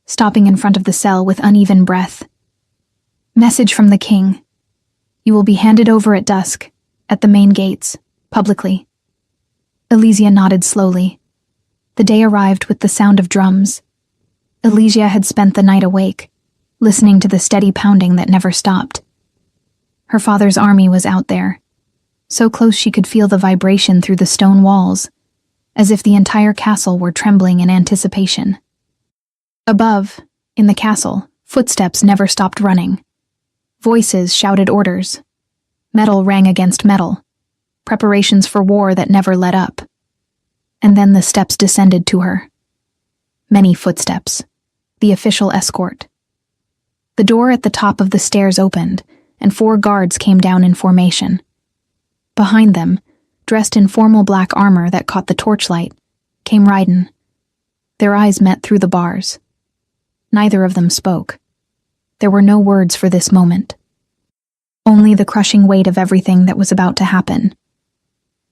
stopping in front of the cell with uneven breath. Message from the king. You will be handed over at dusk, at the main gates, publicly. Elysia nodded slowly. The day arrived with the sound of drums. Elysia had spent the night awake, listening to the steady pounding that never stopped. Her father's army was out there, so close she could feel the vibration through the stone walls, as if the entire castle were trembling in anticipation. Above, in the castle, footsteps never stopped running. Voices shouted orders. Metal rang against metal. Preparations for war that never let up. And then the steps descended to her. Many footsteps. The official escort. The door at the top of the stairs opened, and 4 guards came down in formation. Behind them, dressed in formal black armor that caught the torchlight, came Raiden. Their eyes met through the bars. Neither of them spoke. There were no words for this moment. Only the crushing weight of everything that was about to happen.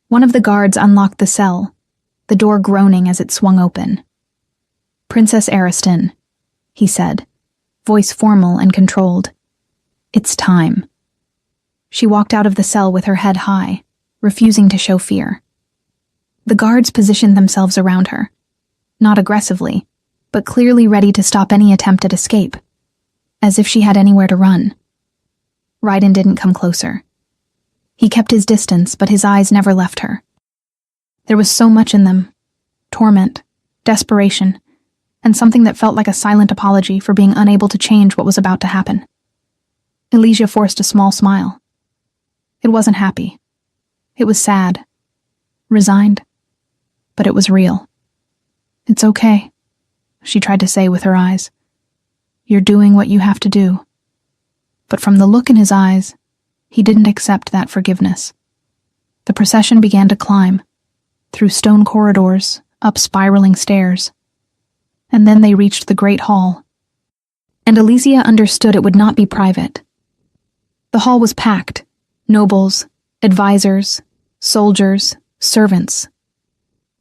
One of the guards unlocked the cell, the door groaning as it swung open. Princess Ariston, he said, voice formal and controlled. It's time. She walked out of the cell with her head high, refusing to show fear. The guards positioned themselves around her, not aggressively, but clearly ready to stop any attempt at escape, as if she had anywhere to run. Raiden didn't come closer. He kept his distance, but his eyes never left her. There was so much in them. Torment, desperation, and something that felt like a silent apology for being unable to change what was about to happen. Elysia forced a small smile. It wasn't happy. It was sad. Resigned. But it was real. It's okay, she tried to say with her eyes. You're doing what you have to do. But from the look in his eyes, he didn't accept that forgiveness. The procession began to climb, through stone corridors, up spiraling stairs. And then they reached the Great Hall. And Elysia understood it would not be private. The hall was packed. Nobles, advisors, soldiers, servants.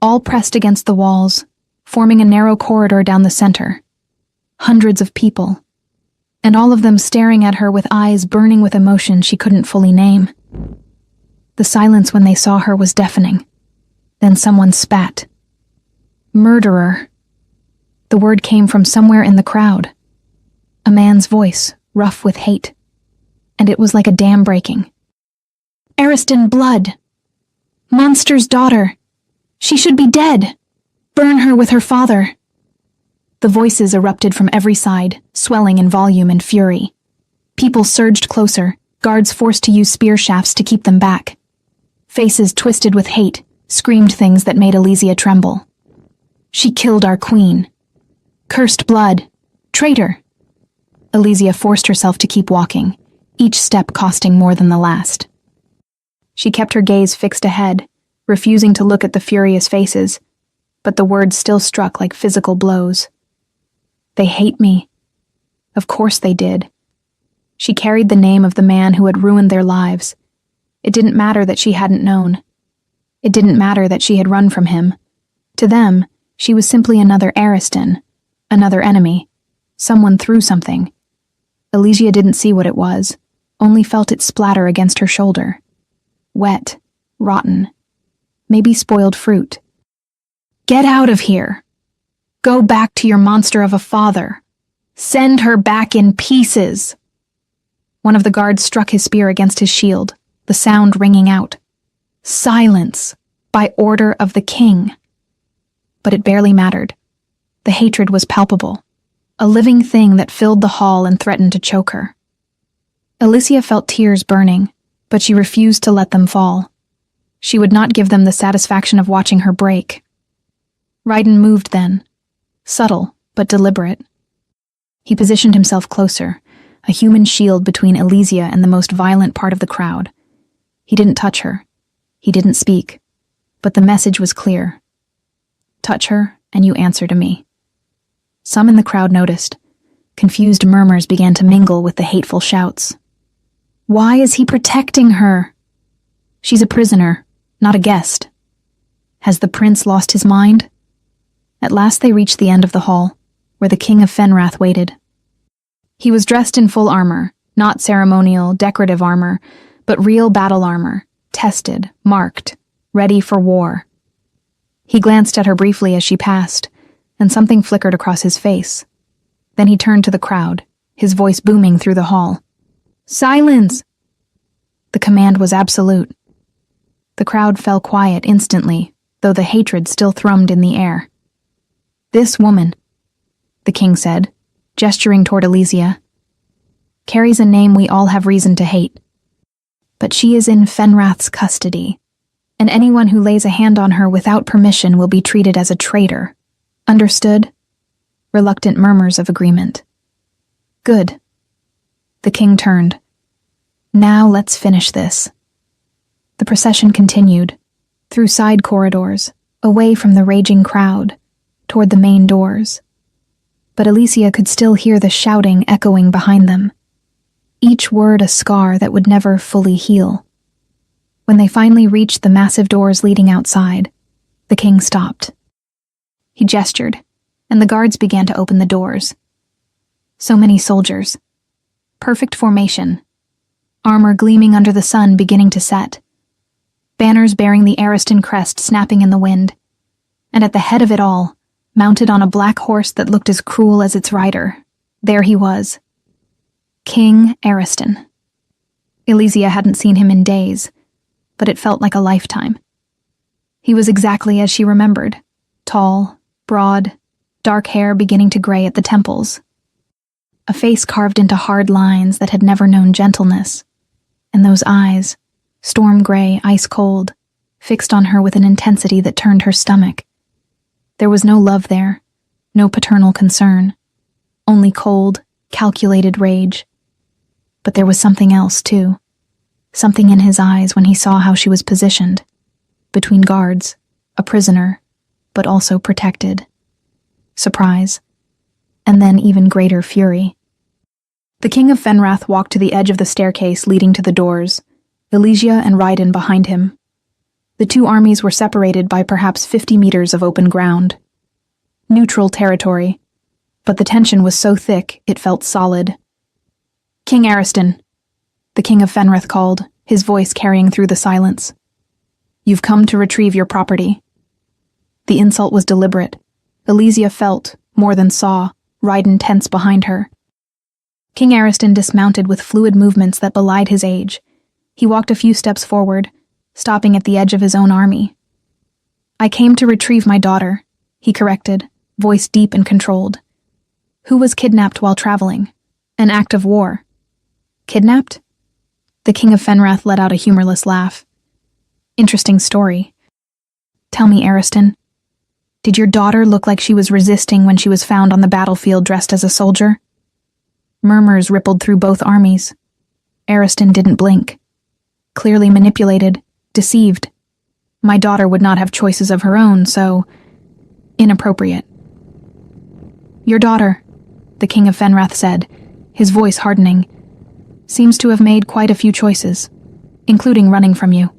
All pressed against the walls, forming a narrow corridor down the center. Hundreds of people. And all of them staring at her with eyes burning with emotion she couldn't fully name. The silence when they saw her was deafening. Then someone spat. Murderer. The word came from somewhere in the crowd. A man's voice, rough with hate. And it was like a dam breaking. Ariston blood. Monster's daughter. She should be dead. Burn her with her father. The voices erupted from every side, swelling in volume and fury. People surged closer, guards forced to use spear shafts to keep them back. Faces twisted with hate, screamed things that made Elysia tremble. She killed our queen. Cursed blood. Traitor. Elysia forced herself to keep walking, each step costing more than the last. She kept her gaze fixed ahead, refusing to look at the furious faces, but the words still struck like physical blows. They hate me. Of course they did. She carried the name of the man who had ruined their lives. It didn't matter that she hadn't known. It didn't matter that she had run from him. To them, she was simply another Ariston, another enemy. Someone threw something. Elysia didn't see what it was, only felt it splatter against her shoulder. Wet, rotten, maybe spoiled fruit. Get out of here! Go back to your monster of a father. Send her back in pieces. One of the guards struck his spear against his shield, the sound ringing out. Silence, by order of the king. But it barely mattered. The hatred was palpable, a living thing that filled the hall and threatened to choke her. Elysia felt tears burning, but she refused to let them fall. She would not give them the satisfaction of watching her break. Raiden moved then, subtle but deliberate. He positioned himself closer, a human shield between Elysia and the most violent part of the crowd. He didn't touch her. He didn't speak. But the message was clear. Touch her, and you answer to me. Some in the crowd noticed. Confused murmurs began to mingle with the hateful shouts. Why is he protecting her? She's a prisoner, not a guest. Has the prince lost his mind? At last they reached the end of the hall, where the king of Fenrath waited. He was dressed in full armor, not ceremonial, decorative armor, but real battle armor, tested, marked, ready for war. He glanced at her briefly as she passed, and something flickered across his face. Then he turned to the crowd, his voice booming through the hall. Silence! The command was absolute. The crowd fell quiet instantly, though the hatred still thrummed in the air. This woman, the king said, gesturing toward Elysia, carries a name we all have reason to hate. But she is in Fenrath's custody, and anyone who lays a hand on her without permission will be treated as a traitor. Understood? Reluctant murmurs of agreement. Good. The king turned. Now let's finish this. The procession continued, through side corridors, away from the raging crowd, toward the main doors. But Elysia could still hear the shouting echoing behind them, each word a scar that would never fully heal. When they finally reached the massive doors leading outside, the king stopped. He gestured, and the guards began to open the doors. So many soldiers. Perfect formation. Armor gleaming under the sun beginning to set. Banners bearing the Ariston crest snapping in the wind. And at the head of it all, mounted on a black horse that looked as cruel as its rider, there he was. King Ariston. Elysia hadn't seen him in days, but it felt like a lifetime. He was exactly as she remembered. Tall, broad, dark hair beginning to gray at the temples. A face carved into hard lines that had never known gentleness. And those eyes, storm gray, ice cold, fixed on her with an intensity that turned her stomach. There was no love there, no paternal concern, only cold, calculated rage. But there was something else, too. Something in his eyes when he saw how she was positioned. Between guards, a prisoner, but also protected. Surprise. And then even greater fury. The king of Fenrath walked to the edge of the staircase leading to the doors, Elysia and Raiden behind him. The two armies were separated by perhaps 50 meters of open ground. Neutral territory, but the tension was so thick it felt solid. King Ariston, the king of Fenrath called, his voice carrying through the silence. You've come to retrieve your property. The insult was deliberate. Elysia felt, more than saw, Raiden tense behind her. King Ariston dismounted with fluid movements that belied his age. He walked a few steps forward, stopping at the edge of his own army. I came to retrieve my daughter, he corrected, voice deep and controlled. Who was kidnapped while traveling? An act of war. Kidnapped? The king of Fenrath let out a humorless laugh. Interesting story. Tell me, Ariston, did your daughter look like she was resisting when she was found on the battlefield dressed as a soldier? Murmurs rippled through both armies. Ariston didn't blink. Clearly manipulated, deceived. My daughter would not have choices of her own, so inappropriate. Your daughter, the king of Fenrath said, his voice hardening, seems to have made quite a few choices, including running from you.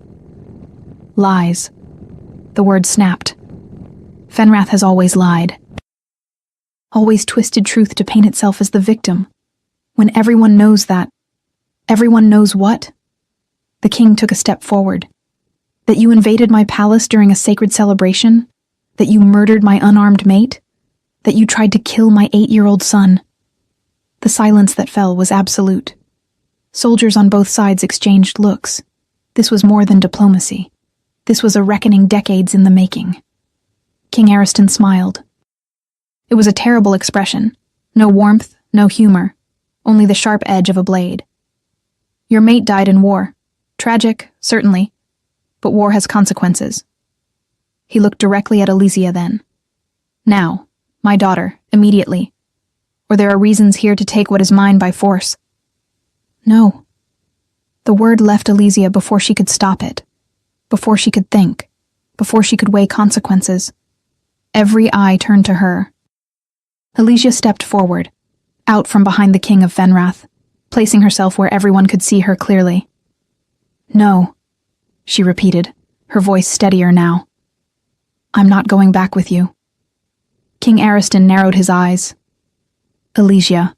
Lies. The word snapped. Fenrath has always lied. Always twisted truth to paint itself as the victim. When everyone knows that. Everyone knows what? The king took a step forward. That you invaded my palace during a sacred celebration? That you murdered my unarmed mate? That you tried to kill my 8-year-old son? The silence that fell was absolute. Soldiers on both sides exchanged looks. This was more than diplomacy. This was a reckoning decades in the making. King Ariston smiled. It was a terrible expression. No warmth, no humor. Only the sharp edge of a blade. Your mate died in war. Tragic, certainly. But war has consequences. He looked directly at Elysia then. Now, My daughter, immediately. Or there are reasons here to take what is mine by force. No. The word left Alesia before she could stop it, before she could think, before she could weigh consequences. Every eye turned to her. Alesia stepped forward, out from behind the King of Fenrath, placing herself where everyone could see her clearly. No, she repeated, her voice steadier now. I'm not going back with you. King Ariston narrowed his eyes. Alesia,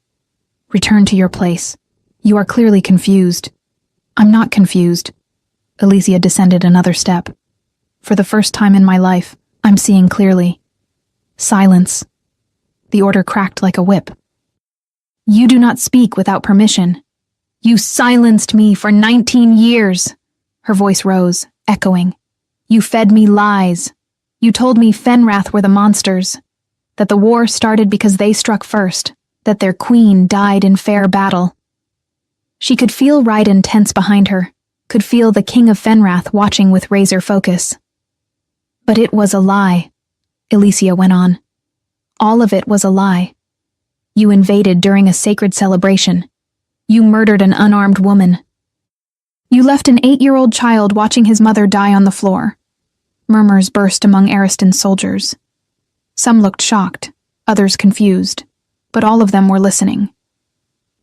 return to your place. You are clearly confused. I'm not confused. Alesia descended another step. For the first time in my life, I'm seeing clearly. Silence. The order cracked like a whip. You do not speak without permission. You silenced me for 19 years. Her voice rose, echoing. You fed me lies. You told me Fenrath were the monsters, that the war started because they struck first, that their queen died in fair battle. She could feel Raiden tense behind her, could feel the King of Fenrath watching with razor focus. But it was a lie, Alesia went on. All of it was a lie. You invaded during a sacred celebration. You murdered an unarmed woman. You left an 8-year-old child watching his mother die on the floor. Murmurs burst among Ariston's soldiers. Some looked shocked, others confused, but all of them were listening.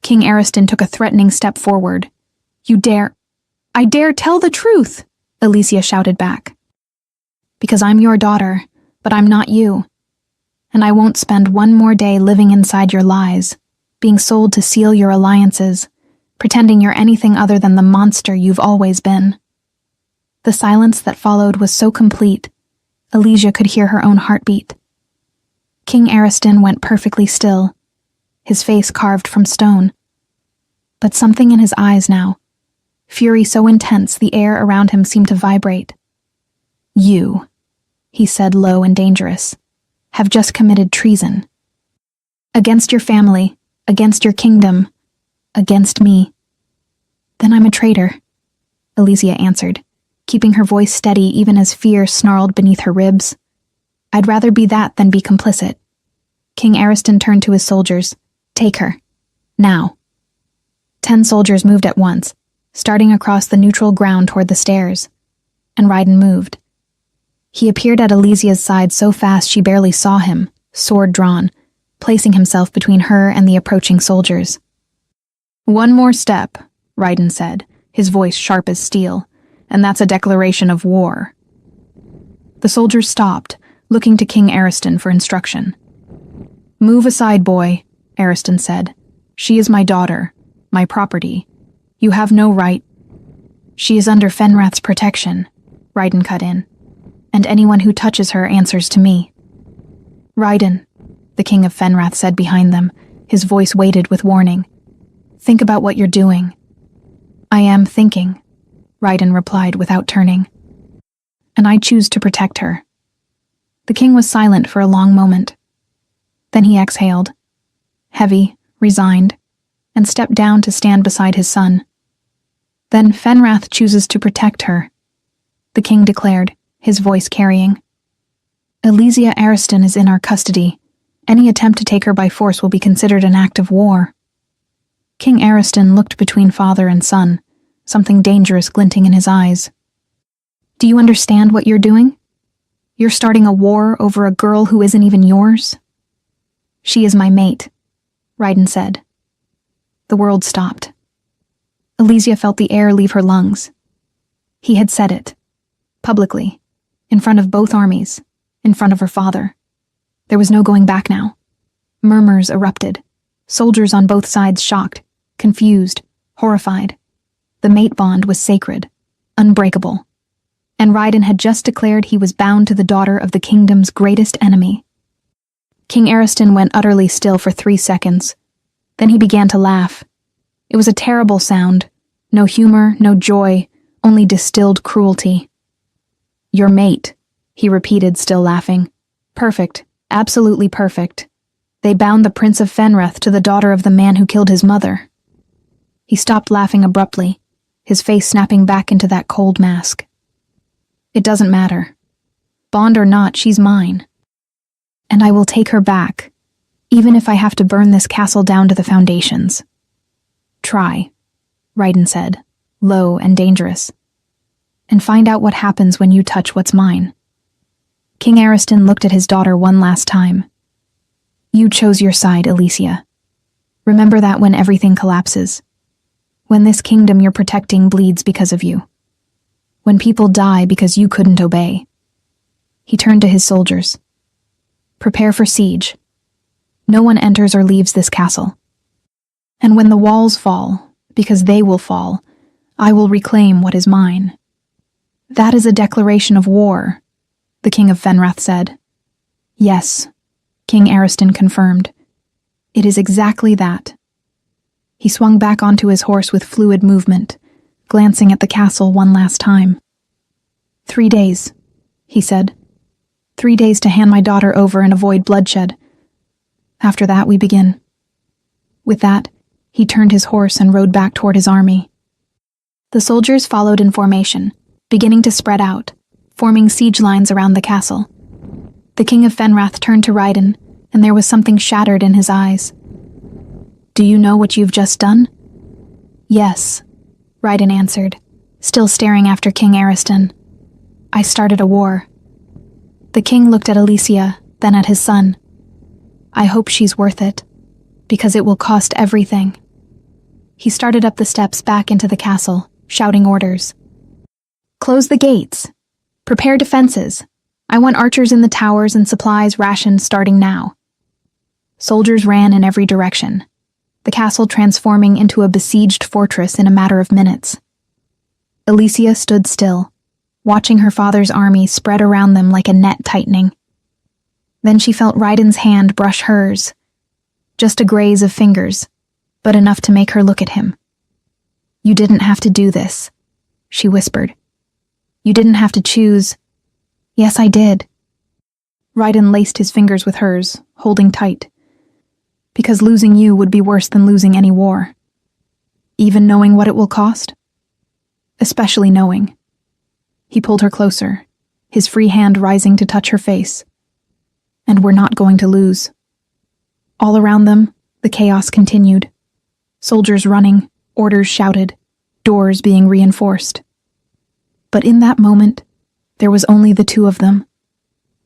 King Ariston took a threatening step forward. I dare tell the truth, Alesia shouted back. Because I'm your daughter, but I'm not you. And I won't spend one more day living inside your lies, being sold to seal your alliances, pretending you're anything other than the monster you've always been. The silence that followed was so complete, Alesia could hear her own heartbeat. King Ariston went perfectly still, his face carved from stone. But something in his eyes now, fury so intense the air around him seemed to vibrate. You, he said low and dangerous, have just committed treason. Against your family, against your kingdom, against me. Then I'm a traitor, Alesia answered, keeping her voice steady even as fear snarled beneath her ribs. I'd rather be that than be complicit. King Ariston turned to his soldiers. Take her. Now. 10 soldiers moved at once, starting across the neutral ground toward the stairs. And Raiden moved. He appeared at Alesia's side so fast she barely saw him, sword drawn, placing himself between her and the approaching soldiers. One more step, Raiden said, his voice sharp as steel, and that's a declaration of war. The soldiers stopped, looking to King Ariston for instruction. Move aside, boy, Ariston said. She is my daughter, my property. You have no right. She is under Fenrath's protection, Raiden cut in, and anyone who touches her answers to me. Raiden, the King of Fenrath said behind them, his voice weighted with warning. Think about what you're doing. I am thinking, Raiden replied without turning. And I choose to protect her. The king was silent for a long moment. Then he exhaled, heavy, resigned, and stepped down to stand beside his son. Then Fenrath chooses to protect her, the king declared, his voice carrying. Alesia Ariston is in our custody. Any attempt to take her by force will be considered an act of war. King Ariston looked between father and son, something dangerous glinting in his eyes. Do you understand what you're doing? You're starting a war over a girl who isn't even yours? She is my mate, Raiden said. The world stopped. Alesia felt the air leave her lungs. He had said it, publicly, in front of both armies, in front of her father. There was no going back now. Murmurs erupted, soldiers on both sides shocked, confused, horrified. The mate bond was sacred, unbreakable, and Raiden had just declared he was bound to the daughter of the kingdom's greatest enemy. King Ariston went utterly still for 3 seconds. Then he began to laugh. It was a terrible sound. No humor, no joy, only distilled cruelty. Your mate, he repeated, still laughing. Perfect, absolutely perfect. They bound the Prince of Fenrath to the daughter of the man who killed his mother. He stopped laughing abruptly, his face snapping back into that cold mask. It doesn't matter. Bond or not, she's mine. And I will take her back, even if I have to burn this castle down to the foundations. Try, Raiden said, low and dangerous, and find out what happens when you touch what's mine. King Ariston looked at his daughter one last time. You chose your side, Alicia. Remember that when everything collapses. When this kingdom you're protecting bleeds because of you. When people die because you couldn't obey. He turned to his soldiers. Prepare for siege. No one enters or leaves this castle. And when the walls fall, because they will fall, I will reclaim what is mine. That is a declaration of war, the King of Fenrath said. Yes, King Ariston confirmed. It is exactly that. He swung back onto his horse with fluid movement, glancing at the castle one last time. 3 days, he said. 3 days to hand my daughter over and avoid bloodshed. After that, we begin. With that, he turned his horse and rode back toward his army. The soldiers followed in formation, beginning to spread out, forming siege lines around the castle. The King of Fenrath turned to Raiden, and there was something shattered in his eyes. Do you know what you've just done? Yes, Raiden answered, still staring after King Ariston. I started a war. The king looked at Alicia, then at his son. I hope she's worth it, because it will cost everything. He started up the steps back into the castle, shouting orders. Close the gates. Prepare defenses. I want archers in the towers and supplies rationed starting now. Soldiers ran in every direction, the castle transforming into a besieged fortress in a matter of minutes. Alicia stood still, watching her father's army spread around them like a net tightening. Then she felt Raiden's hand brush hers. Just a graze of fingers, but enough to make her look at him. You didn't have to do this, she whispered. You didn't have to choose. Yes, I did. Raiden laced his fingers with hers, holding tight. Because losing you would be worse than losing any war. Even knowing what it will cost? Especially knowing. He pulled her closer, his free hand rising to touch her face. And we're not going to lose. All around them, the chaos continued. Soldiers running, orders shouted, doors being reinforced. But in that moment, there was only the two of them,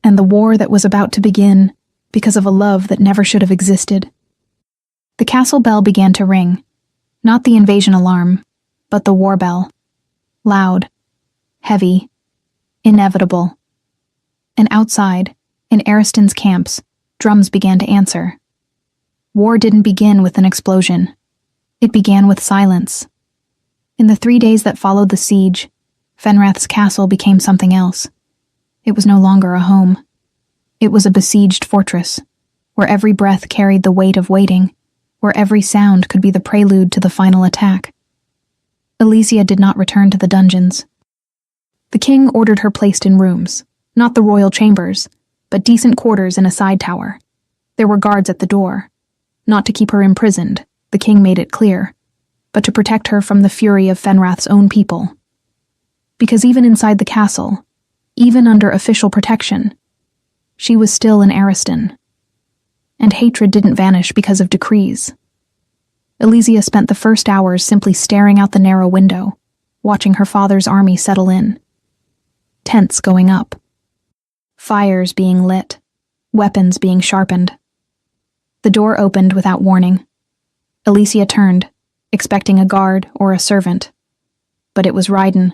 and the war that was about to begin because of a love that never should have existed. The castle bell began to ring, not the invasion alarm, but the war bell. Loud, heavy, inevitable. And outside, in Ariston's camps, drums began to answer. War didn't begin with an explosion. It began with silence. In the 3 days that followed the siege, Fenrath's castle became something else. It was no longer a home. It was a besieged fortress, where every breath carried the weight of waiting, where every sound could be the prelude to the final attack. Alicia did not return to the dungeons. The king ordered her placed in rooms, not the royal chambers, but decent quarters in a side tower. There were guards at the door. Not to keep her imprisoned, the king made it clear, but to protect her from the fury of Fenrath's own people. Because even inside the castle, even under official protection, she was still an Ariston. And hatred didn't vanish because of decrees. Alicia spent the first hours simply staring out the narrow window, watching her father's army settle in. Tents going up. Fires being lit. Weapons being sharpened. The door opened without warning. Alicia turned, expecting a guard or a servant. But it was Raiden.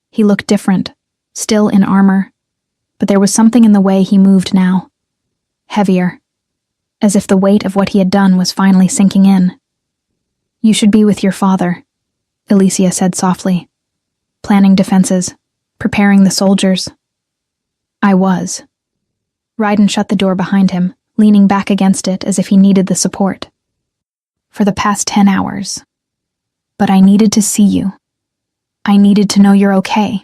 He looked different, still in armor, but there was something in the way he moved now. Heavier, as if the weight of what he had done was finally sinking in. You should be with your father, Alicia said softly, planning defenses, preparing the soldiers. I was. Raiden shut the door behind him, leaning back against it as if he needed the support. For the past 10 hours. But I needed to see you. I needed to know you're okay.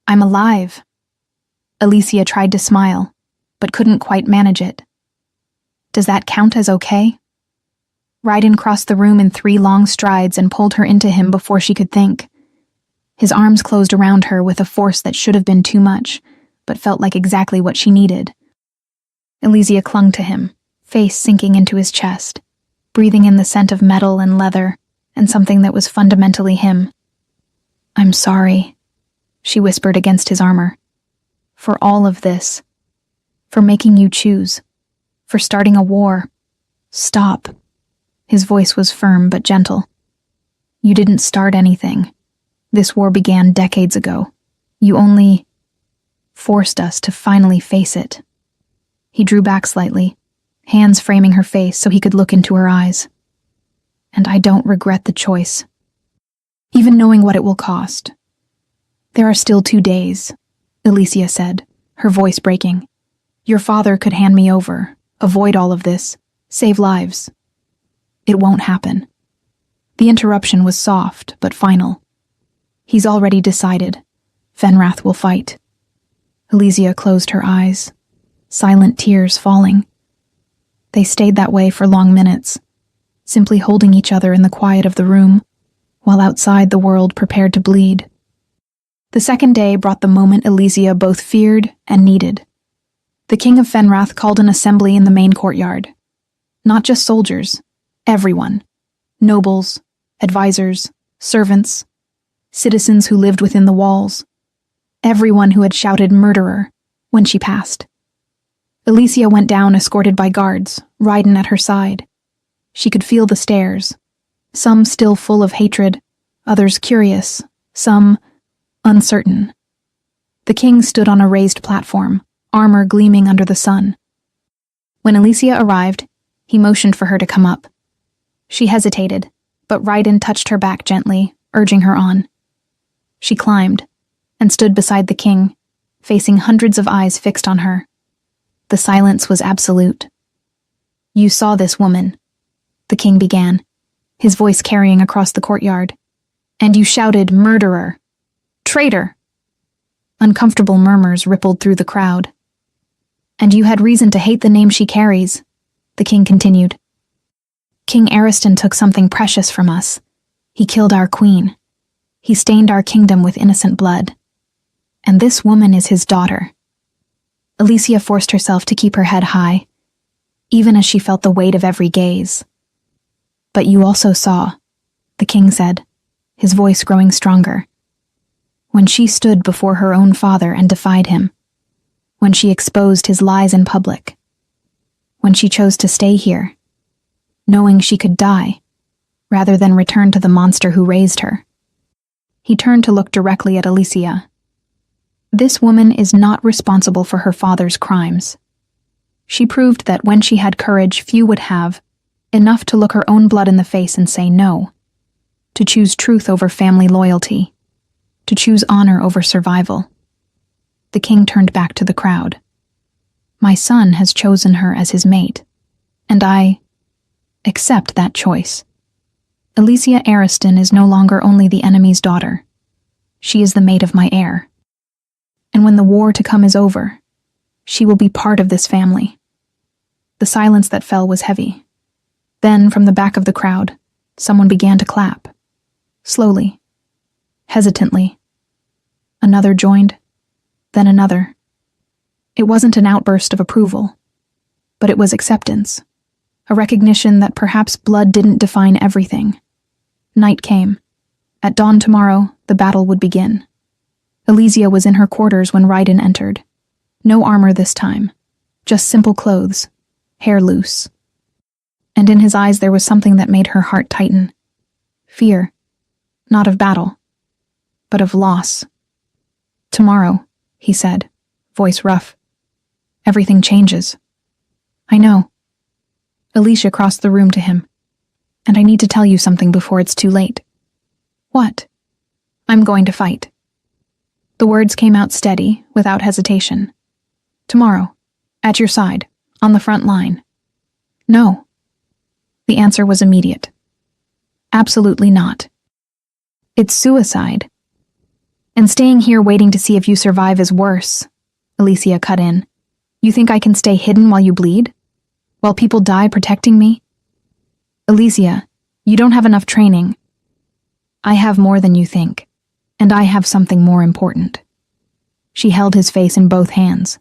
I'm alive. Alicia tried to smile, but couldn't quite manage it. Does that count as okay? Raiden crossed the room in 3 long strides and pulled her into him before she could think. His arms closed around her with a force that should have been too much, but felt like exactly what she needed. Elysia clung to him, face sinking into his chest, breathing in the scent of metal and leather and something that was fundamentally him. "I'm sorry," she whispered against his armor. "For all of this. For making you choose. For starting a war. Stop." His voice was firm but gentle. "You didn't start anything. This war began decades ago. You only forced us to finally face it." He drew back slightly, hands framing her face so he could look into her eyes. "And I don't regret the choice, even knowing what it will cost. There are still 2 days," Elysia said, her voice breaking. "Your father could hand me over, avoid all of this, save lives. It won't happen." The interruption was soft but final. "He's already decided. Fenrath will fight." Elysia closed her eyes, silent tears falling. They stayed that way for long minutes, simply holding each other in the quiet of the room, while outside the world prepared to bleed. The second day brought the moment Elysia both feared and needed. The king of Fenrath called an assembly in the main courtyard. Not just soldiers, everyone. Nobles, advisors, servants, citizens who lived within the walls. Everyone who had shouted "murderer" when she passed. Elysia went down escorted by guards, Raiden at her side. She could feel the stares, some still full of hatred, others curious, some uncertain. The king stood on a raised platform, armor gleaming under the sun. When Elysia arrived, he motioned for her to come up. She hesitated, but Raiden touched her back gently, urging her on. She climbed, and stood beside the king, facing hundreds of eyes fixed on her. The silence was absolute. "You saw this woman," the king began, his voice carrying across the courtyard. "And you shouted, 'Murderer! Traitor!'" Uncomfortable murmurs rippled through the crowd. "And you had reason to hate the name she carries," the king continued. "King Ariston took something precious from us. He killed our queen. He stained our kingdom with innocent blood. And this woman is his daughter." Elysia forced herself to keep her head high, even as she felt the weight of every gaze. "But you also saw," the king said, his voice growing stronger. "When she stood before her own father and defied him. When she exposed his lies in public. When she chose to stay here, knowing she could die, rather than return to the monster who raised her." He turned to look directly at Elysia. "This woman is not responsible for her father's crimes. She proved that when she had courage few would have, enough to look her own blood in the face and say no, to choose truth over family loyalty, to choose honor over survival." The king turned back to the crowd. "My son has chosen her as his mate, and I accept that choice. Elysia Ariston is no longer only the enemy's daughter. She is the mate of my heir. And when the war to come is over, she will be part of this family." The silence that fell was heavy. Then, from the back of the crowd, someone began to clap. Slowly, hesitantly. Another joined, then another. It wasn't an outburst of approval, but it was acceptance, a recognition that perhaps blood didn't define everything. Night came. At dawn tomorrow, the battle would begin. Elysia was in her quarters when Raiden entered. No armor this time, just simple clothes, hair loose. And in his eyes there was something that made her heart tighten. Fear, not of battle, but of loss. "Tomorrow," he said, voice rough. "Everything changes." "I know." Elysia crossed the room to him. "And I need to tell you something before it's too late." "What?" "I'm going to fight." The words came out steady, without hesitation. "Tomorrow, at your side, on the front line." "No." The answer was immediate. "Absolutely not. It's suicide. And staying here waiting to see if you survive is worse," Elysia cut in. "You think I can stay hidden while you bleed? While people die protecting me? Elysia, you don't have enough training. I have more than you think, and I have something more important." She held his face in both hands.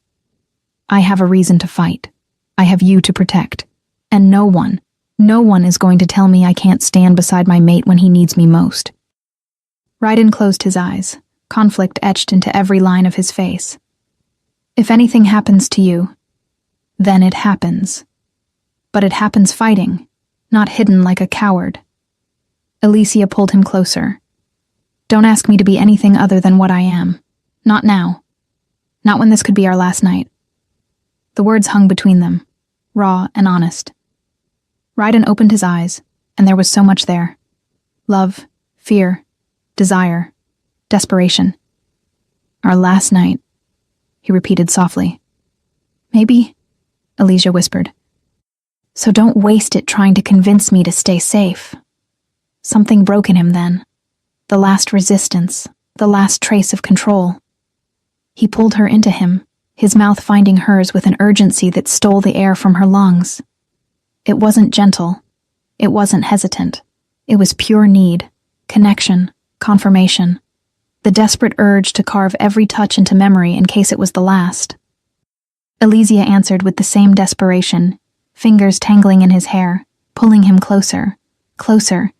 "I have a reason to fight." I have you to protect. And no one is going to tell me I can't stand beside my mate when he needs me most. Raiden closed his eyes, conflict etched into every line of his face. If anything happens to you, then it happens. But it happens fighting, not hidden like a coward. Alicia pulled him closer. Don't ask me to be anything other than what I am. Not now. Not when this could be our last night. The words hung between them, raw and honest. Raiden opened his eyes, and there was so much there. Love, fear, desire, desperation. Our last night, he repeated softly. Maybe, Alicia whispered. So don't waste it trying to convince me to stay safe. Something broke in him then. The last resistance, the last trace of control. He pulled her into him, his mouth finding hers with an urgency that stole the air from her lungs. It wasn't gentle. It wasn't hesitant. It was pure need, connection, confirmation. The desperate urge to carve every touch into memory in case it was the last. Alicia answered with the same desperation, fingers tangling in his hair, pulling him closer, closer,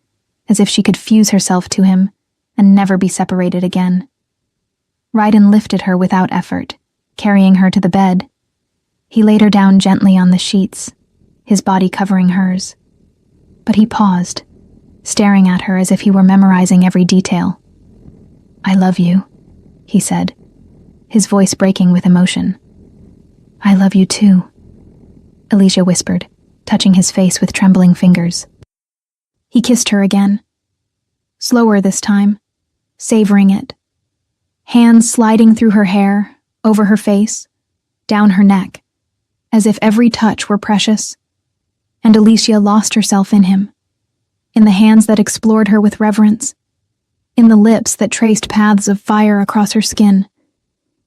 as if she could fuse herself to him and never be separated again. Raiden lifted her without effort, carrying her to the bed. He laid her down gently on the sheets, his body covering hers. But he paused, staring at her as if he were memorizing every detail. I love you, he said, his voice breaking with emotion. I love you too, Alicia whispered, touching his face with trembling fingers. He kissed her again. Slower this time, savoring it. Hands sliding through her hair, over her face, down her neck, as if every touch were precious. And Alicia lost herself in him, in the hands that explored her with reverence, in the lips that traced paths of fire across her skin,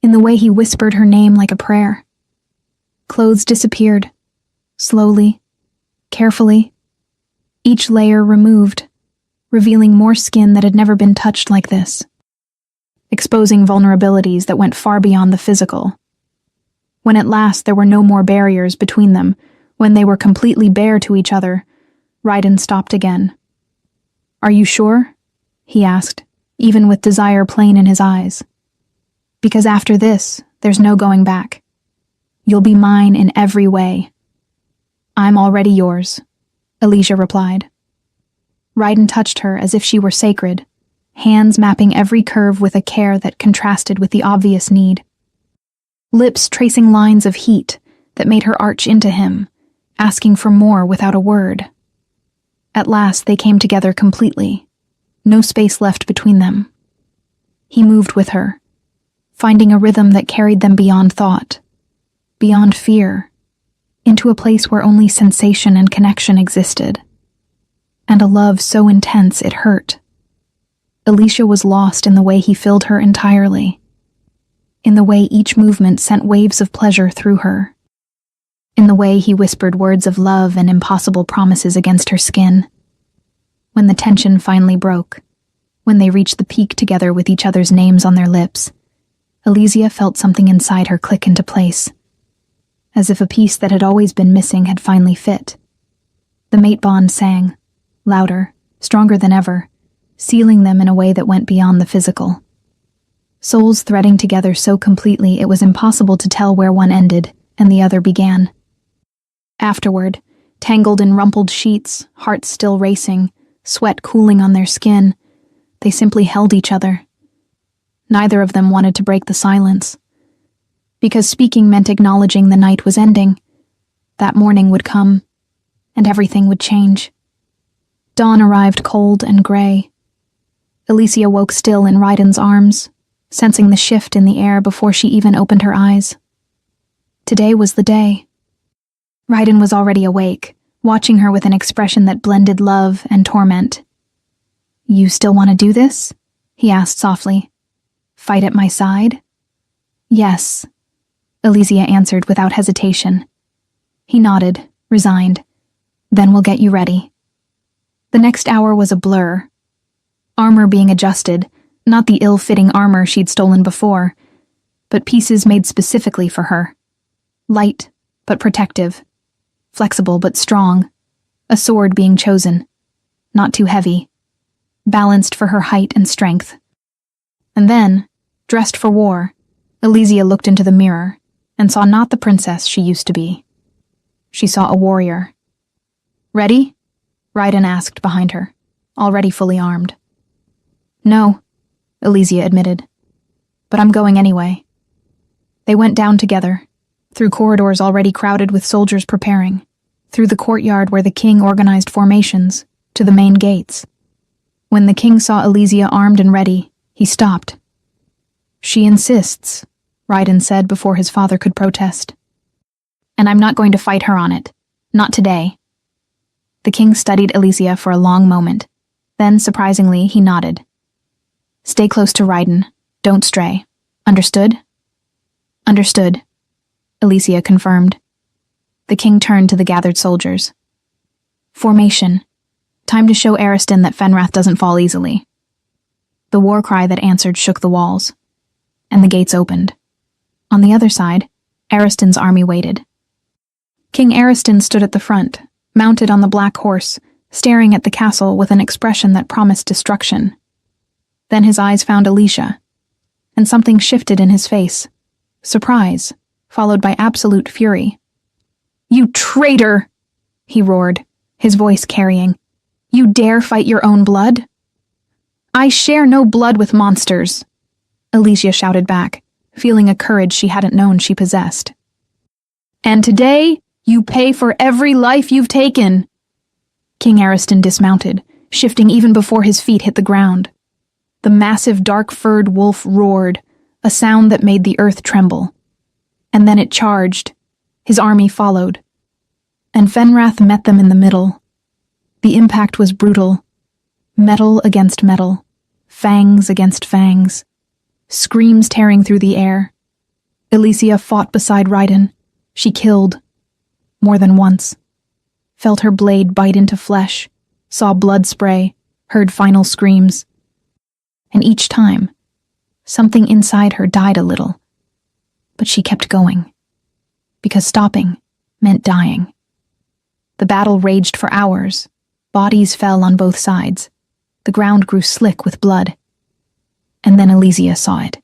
in the way he whispered her name like a prayer. Clothes disappeared, slowly, carefully, each layer removed, revealing more skin that had never been touched like this, exposing vulnerabilities that went far beyond the physical. When at last there were no more barriers between them, when they were completely bare to each other, Raiden stopped again. Are you sure? He asked, even with desire plain in his eyes. Because after this, there's no going back. You'll be mine in every way. I'm already yours, Alicia replied. Raiden touched her as if she were sacred, hands mapping every curve with a care that contrasted with the obvious need. Lips tracing lines of heat that made her arch into him, asking for more without a word. At last they came together completely, no space left between them. He moved with her, finding a rhythm that carried them beyond thought, beyond fear, into a place where only sensation and connection existed, and a love so intense it hurt. Alicia was lost in the way he filled her entirely, in the way each movement sent waves of pleasure through her, in the way he whispered words of love and impossible promises against her skin. When the tension finally broke, when they reached the peak together with each other's names on their lips, Alicia felt something inside her click into place, as if a piece that had always been missing had finally fit. The mate bond sang, louder, stronger than ever, sealing them in a way that went beyond the physical. Souls threading together so completely it was impossible to tell where one ended and the other began. Afterward, tangled in rumpled sheets, hearts still racing, sweat cooling on their skin, they simply held each other. Neither of them wanted to break the silence, because speaking meant acknowledging the night was ending. That morning would come, and everything would change. Dawn arrived cold and gray. Alicia woke still in Raiden's arms, sensing the shift in the air before she even opened her eyes. Today was the day. Raiden was already awake, watching her with an expression that blended love and torment. You still want to do this? He asked softly. Fight at my side? Yes, Alicia answered without hesitation. He nodded, resigned. Then we'll get you ready. The next hour was a blur. Armor being adjusted, not the ill-fitting armor she'd stolen before, but pieces made specifically for her. Light, but protective, flexible but strong, a sword being chosen, not too heavy, balanced for her height and strength. And then, dressed for war, Elysia looked into the mirror and saw not the princess she used to be. She saw a warrior. "Ready?" Raiden asked behind her, already fully armed. "No," Elysia admitted, "but I'm going anyway." They went down together, through corridors already crowded with soldiers preparing, through the courtyard where the king organized formations, to the main gates. When the king saw Elysia armed and ready, he stopped. "She insists," Raiden said before his father could protest. "And I'm not going to fight her on it. Not today." The king studied Elysia for a long moment. Then, surprisingly, he nodded. "Stay close to Raiden. Don't stray. Understood?" "Understood," Elysia confirmed. The king turned to the gathered soldiers. "Formation. Time to show Ariston that Fenrath doesn't fall easily." The war cry that answered shook the walls, and the gates opened. On the other side, Ariston's army waited. King Ariston stood at the front, mounted on the black horse, staring at the castle with an expression that promised destruction. Then his eyes found Alicia, and something shifted in his face. Surprise, followed by absolute fury. "You traitor!" he roared, his voice carrying. "You dare fight your own blood?" "I share no blood with monsters," Alicia shouted back, feeling a courage she hadn't known she possessed. "And today, you pay for every life you've taken." King Ariston dismounted, shifting even before his feet hit the ground. The massive dark-furred wolf roared, a sound that made the earth tremble. And then it charged. His army followed. And Fenrath met them in the middle. The impact was brutal. Metal against metal. Fangs against fangs. Screams tearing through the air. Elysia fought beside Raiden. She killed. More than once. Felt her blade bite into flesh. Saw blood spray. Heard final screams. And each time, something inside her died a little. But she kept going. Because stopping meant dying. The battle raged for hours. Bodies fell on both sides. The ground grew slick with blood. And then Elysia saw it.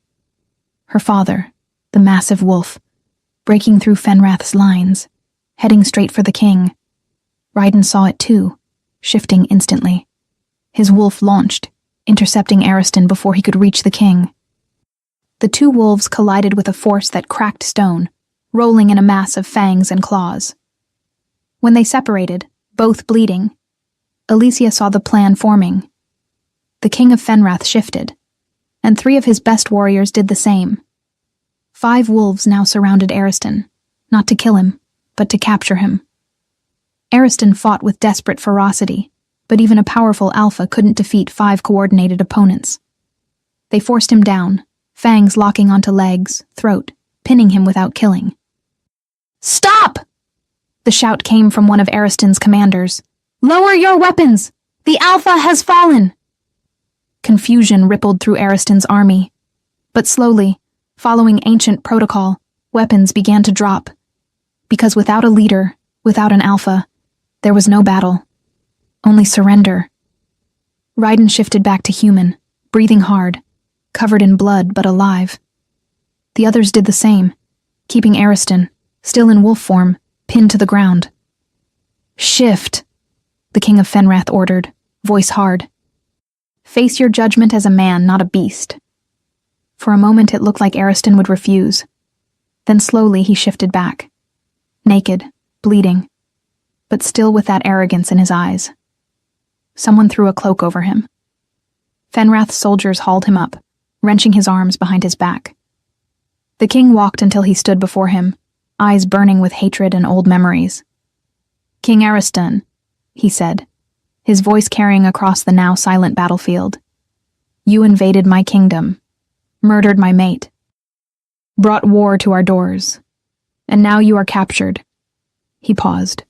Her father, the massive wolf, breaking through Fenrath's lines, heading straight for the king. Raiden saw it too, shifting instantly. His wolf launched, intercepting Ariston before he could reach the king. The two wolves collided with a force that cracked stone, rolling in a mass of fangs and claws. When they separated, both bleeding, Elysia saw the plan forming. The king of Fenrath shifted, and 3 of his best warriors did the same. 5 wolves now surrounded Ariston, not to kill him, but to capture him. Ariston fought with desperate ferocity, but even a powerful alpha couldn't defeat 5 coordinated opponents. They forced him down, fangs locking onto legs, throat, pinning him without killing. "Stop!" The shout came from one of Ariston's commanders. "Lower your weapons! The alpha has fallen!" Confusion rippled through Ariston's army. But slowly, following ancient protocol, weapons began to drop. Because without a leader, without an alpha, there was no battle. Only surrender. Raiden shifted back to human, breathing hard, covered in blood but alive. The others did the same, keeping Ariston, still in wolf form, pinned to the ground. "Shift," the king of Fenrath ordered, voice hard. "Face your judgment as a man, not a beast." For a moment it looked like Ariston would refuse. Then slowly he shifted back. Naked, bleeding, but still with that arrogance in his eyes. Someone threw a cloak over him. Fenrath's soldiers hauled him up, wrenching his arms behind his back. The king walked until he stood before him, eyes burning with hatred and old memories. "King Ariston," he said, his voice carrying across the now silent battlefield. "You invaded my kingdom, murdered my mate, brought war to our doors, and now you are captured." He paused,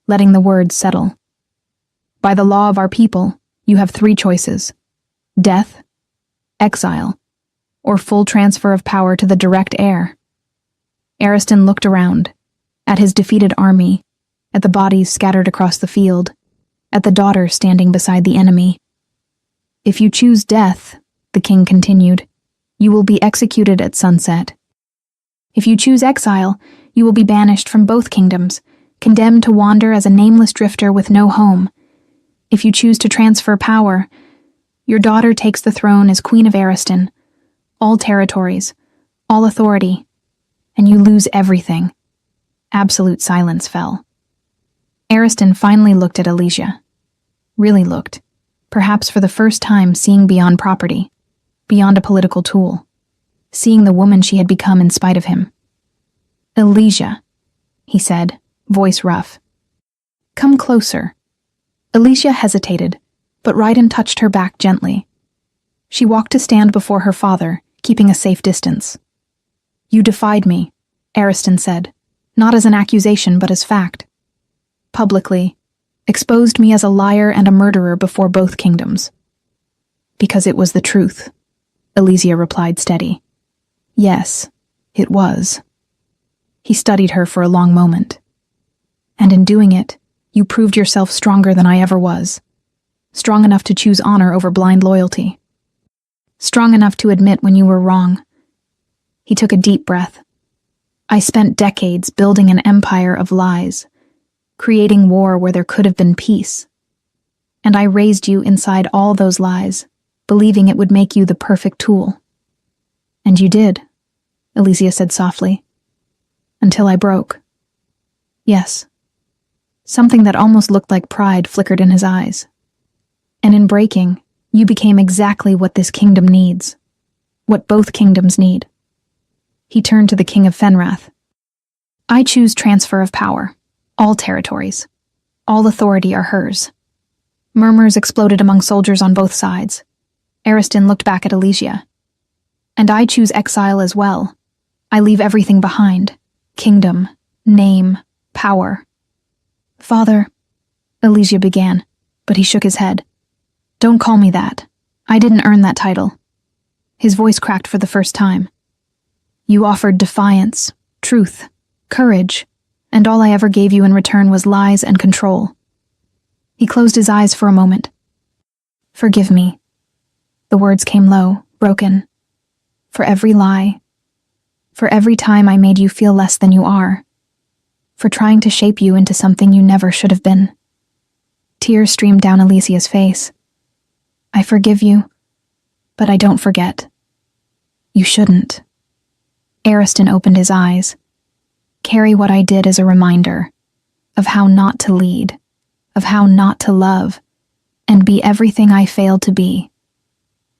letting the words settle. "By the law of our people, you have 3 choices: death, exile, or full transfer of power to the direct heir." Ariston looked around, at his defeated army, at the bodies scattered across the field, at the daughter standing beside the enemy. "If you choose death," the king continued, "you will be executed at sunset. If you choose exile, you will be banished from both kingdoms, condemned to wander as a nameless drifter with no home. If you choose to transfer power, your daughter takes the throne as Queen of Ariston, all territories, all authority, and you lose everything." Absolute silence fell. Ariston finally looked at Alicia. Really looked, perhaps for the first time seeing beyond property, beyond a political tool, seeing the woman she had become in spite of him. "Alicia," he said, voice rough. "Come closer." Alicia hesitated, but Ryden touched her back gently. She walked to stand before her father, keeping a safe distance. "You defied me," Ariston said, not as an accusation but as fact. "Publicly, exposed me as a liar and a murderer before both kingdoms." "Because it was the truth," Alicia replied steady. "Yes, it was." He studied her for a long moment. "And in doing it, you proved yourself stronger than I ever was. Strong enough to choose honor over blind loyalty. Strong enough to admit when you were wrong." He took a deep breath. "I spent decades building an empire of lies, creating war where there could have been peace. And I raised you inside all those lies, believing it would make you the perfect tool." "And you did," Alicia said softly. "Until I broke." "Yes." Something that almost looked like pride flickered in his eyes. "And in breaking, you became exactly what this kingdom needs. What both kingdoms need." He turned to the King of Fenrath. "I choose transfer of power. All territories. All authority are hers." Murmurs exploded among soldiers on both sides. Ariston looked back at Alicia. "And I choose exile as well. I leave everything behind. Kingdom, name, power." "Father," Alicia began, but he shook his head. "Don't call me that. I didn't earn that title." His voice cracked for the first time. "You offered defiance, truth, courage, and all I ever gave you in return was lies and control." He closed his eyes for a moment. "Forgive me." The words came low, broken. "For every lie. For every time I made you feel less than you are. For trying to shape you into something you never should have been." Tears streamed down Alicia's face. "I forgive you, but I don't forget." "You shouldn't." Ariston opened his eyes. "Carry what I did as a reminder of how not to lead, of how not to love, and be everything I failed to be."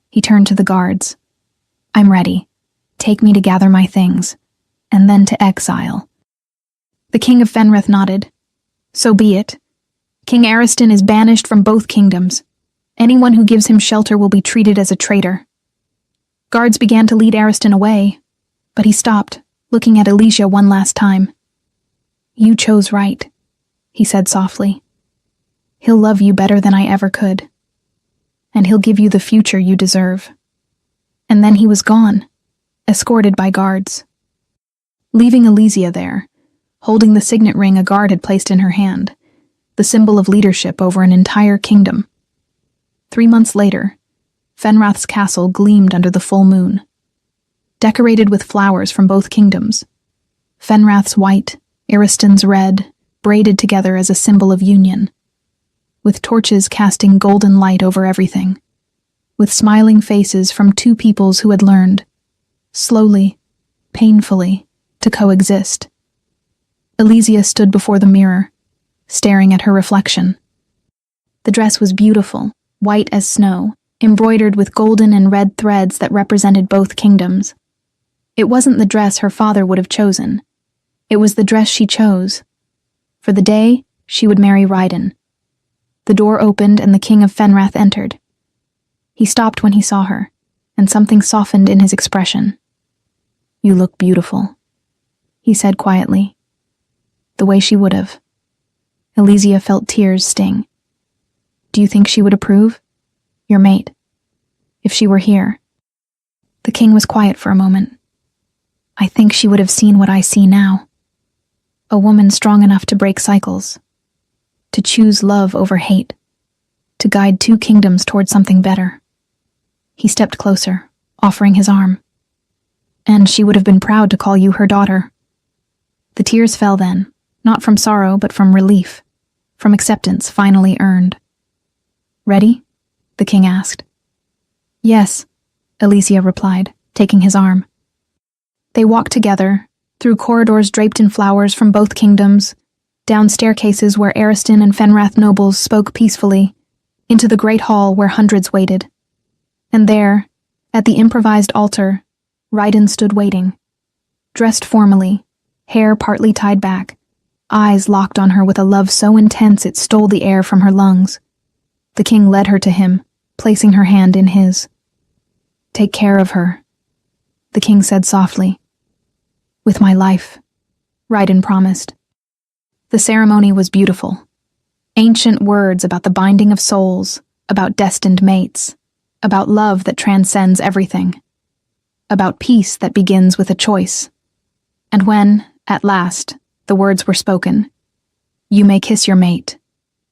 He turned to the guards. "I'm ready. Take me to gather my things, and then to exile." The King of Fenrith nodded. "So be it. King Ariston is banished from both kingdoms. Anyone who gives him shelter will be treated as a traitor." Guards began to lead Ariston away, but he stopped, looking at Alicia one last time. "You chose right," he said softly. "He'll love you better than I ever could. And he'll give you the future you deserve." And then he was gone, escorted by guards. Leaving Alicia there, holding the signet ring a guard had placed in her hand, the symbol of leadership over an entire kingdom. 3 months later, Fenrath's castle gleamed under the full moon. Decorated with flowers from both kingdoms, Fenrath's white, Ariston's red, braided together as a symbol of union, with torches casting golden light over everything, with smiling faces from two peoples who had learned, slowly, painfully, to coexist. Alicia stood before the mirror, staring at her reflection. The dress was beautiful, white as snow, embroidered with golden and red threads that represented both kingdoms. It wasn't the dress her father would have chosen. It was the dress she chose. For the day, she would marry Ryden. The door opened and the King of Fenrath entered. He stopped when he saw her, and something softened in his expression. "You look beautiful," he said quietly. The way she would have. Alicia felt tears sting. "Do you think she would approve? Your mate. If she were here." The king was quiet for a moment. "I think she would have seen what I see now." A woman strong enough to break cycles, to choose love over hate, to guide two kingdoms toward something better. He stepped closer, offering his arm. And she would have been proud to call you her daughter. The tears fell then, not from sorrow but from relief, from acceptance finally earned. Ready? The king asked. Yes, Alicia replied, taking his arm. They walked together, through corridors draped in flowers from both kingdoms, down staircases where Ariston and Fenrath nobles spoke peacefully, into the great hall where hundreds waited. And there, at the improvised altar, Raiden stood waiting, dressed formally, hair partly tied back, eyes locked on her with a love so intense it stole the air from her lungs. The king led her to him, placing her hand in his. Take care of her, the king said softly. With my life, Raiden promised. The ceremony was beautiful. Ancient words about the binding of souls, about destined mates, about love that transcends everything, about peace that begins with a choice. And when, at last, the words were spoken, "You may kiss your mate,"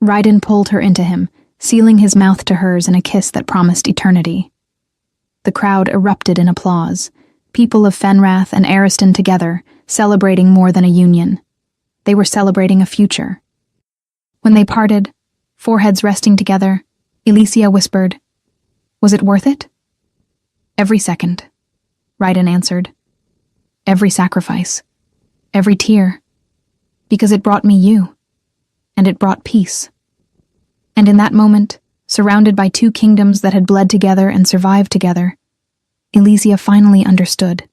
Raiden pulled her into him, sealing his mouth to hers in a kiss that promised eternity. The crowd erupted in applause, people of Fenrath and Ariston together, celebrating more than a union. They were celebrating a future. When they parted, foreheads resting together, Alicia whispered, "Was it worth it?" "Every second," Raiden answered. "Every sacrifice. Every tear. Because it brought me you. And it brought peace." And in that moment, surrounded by two kingdoms that had bled together and survived together, Alicia finally understood.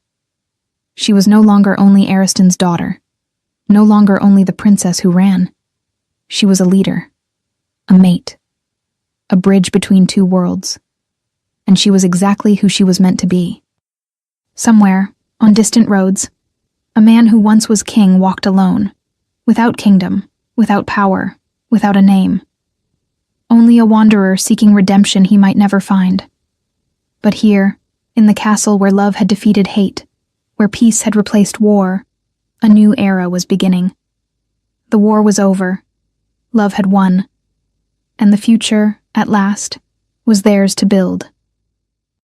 She was no longer only Ariston's daughter, no longer only the princess who ran. She was a leader, a mate, a bridge between two worlds, and she was exactly who she was meant to be. Somewhere, on distant roads, a man who once was king walked alone, without kingdom, without power, without a name. Only a wanderer seeking redemption he might never find. But here, in the castle where love had defeated hate, where peace had replaced war, a new era was beginning. The war was over. Love had won. And the future, at last, was theirs to build.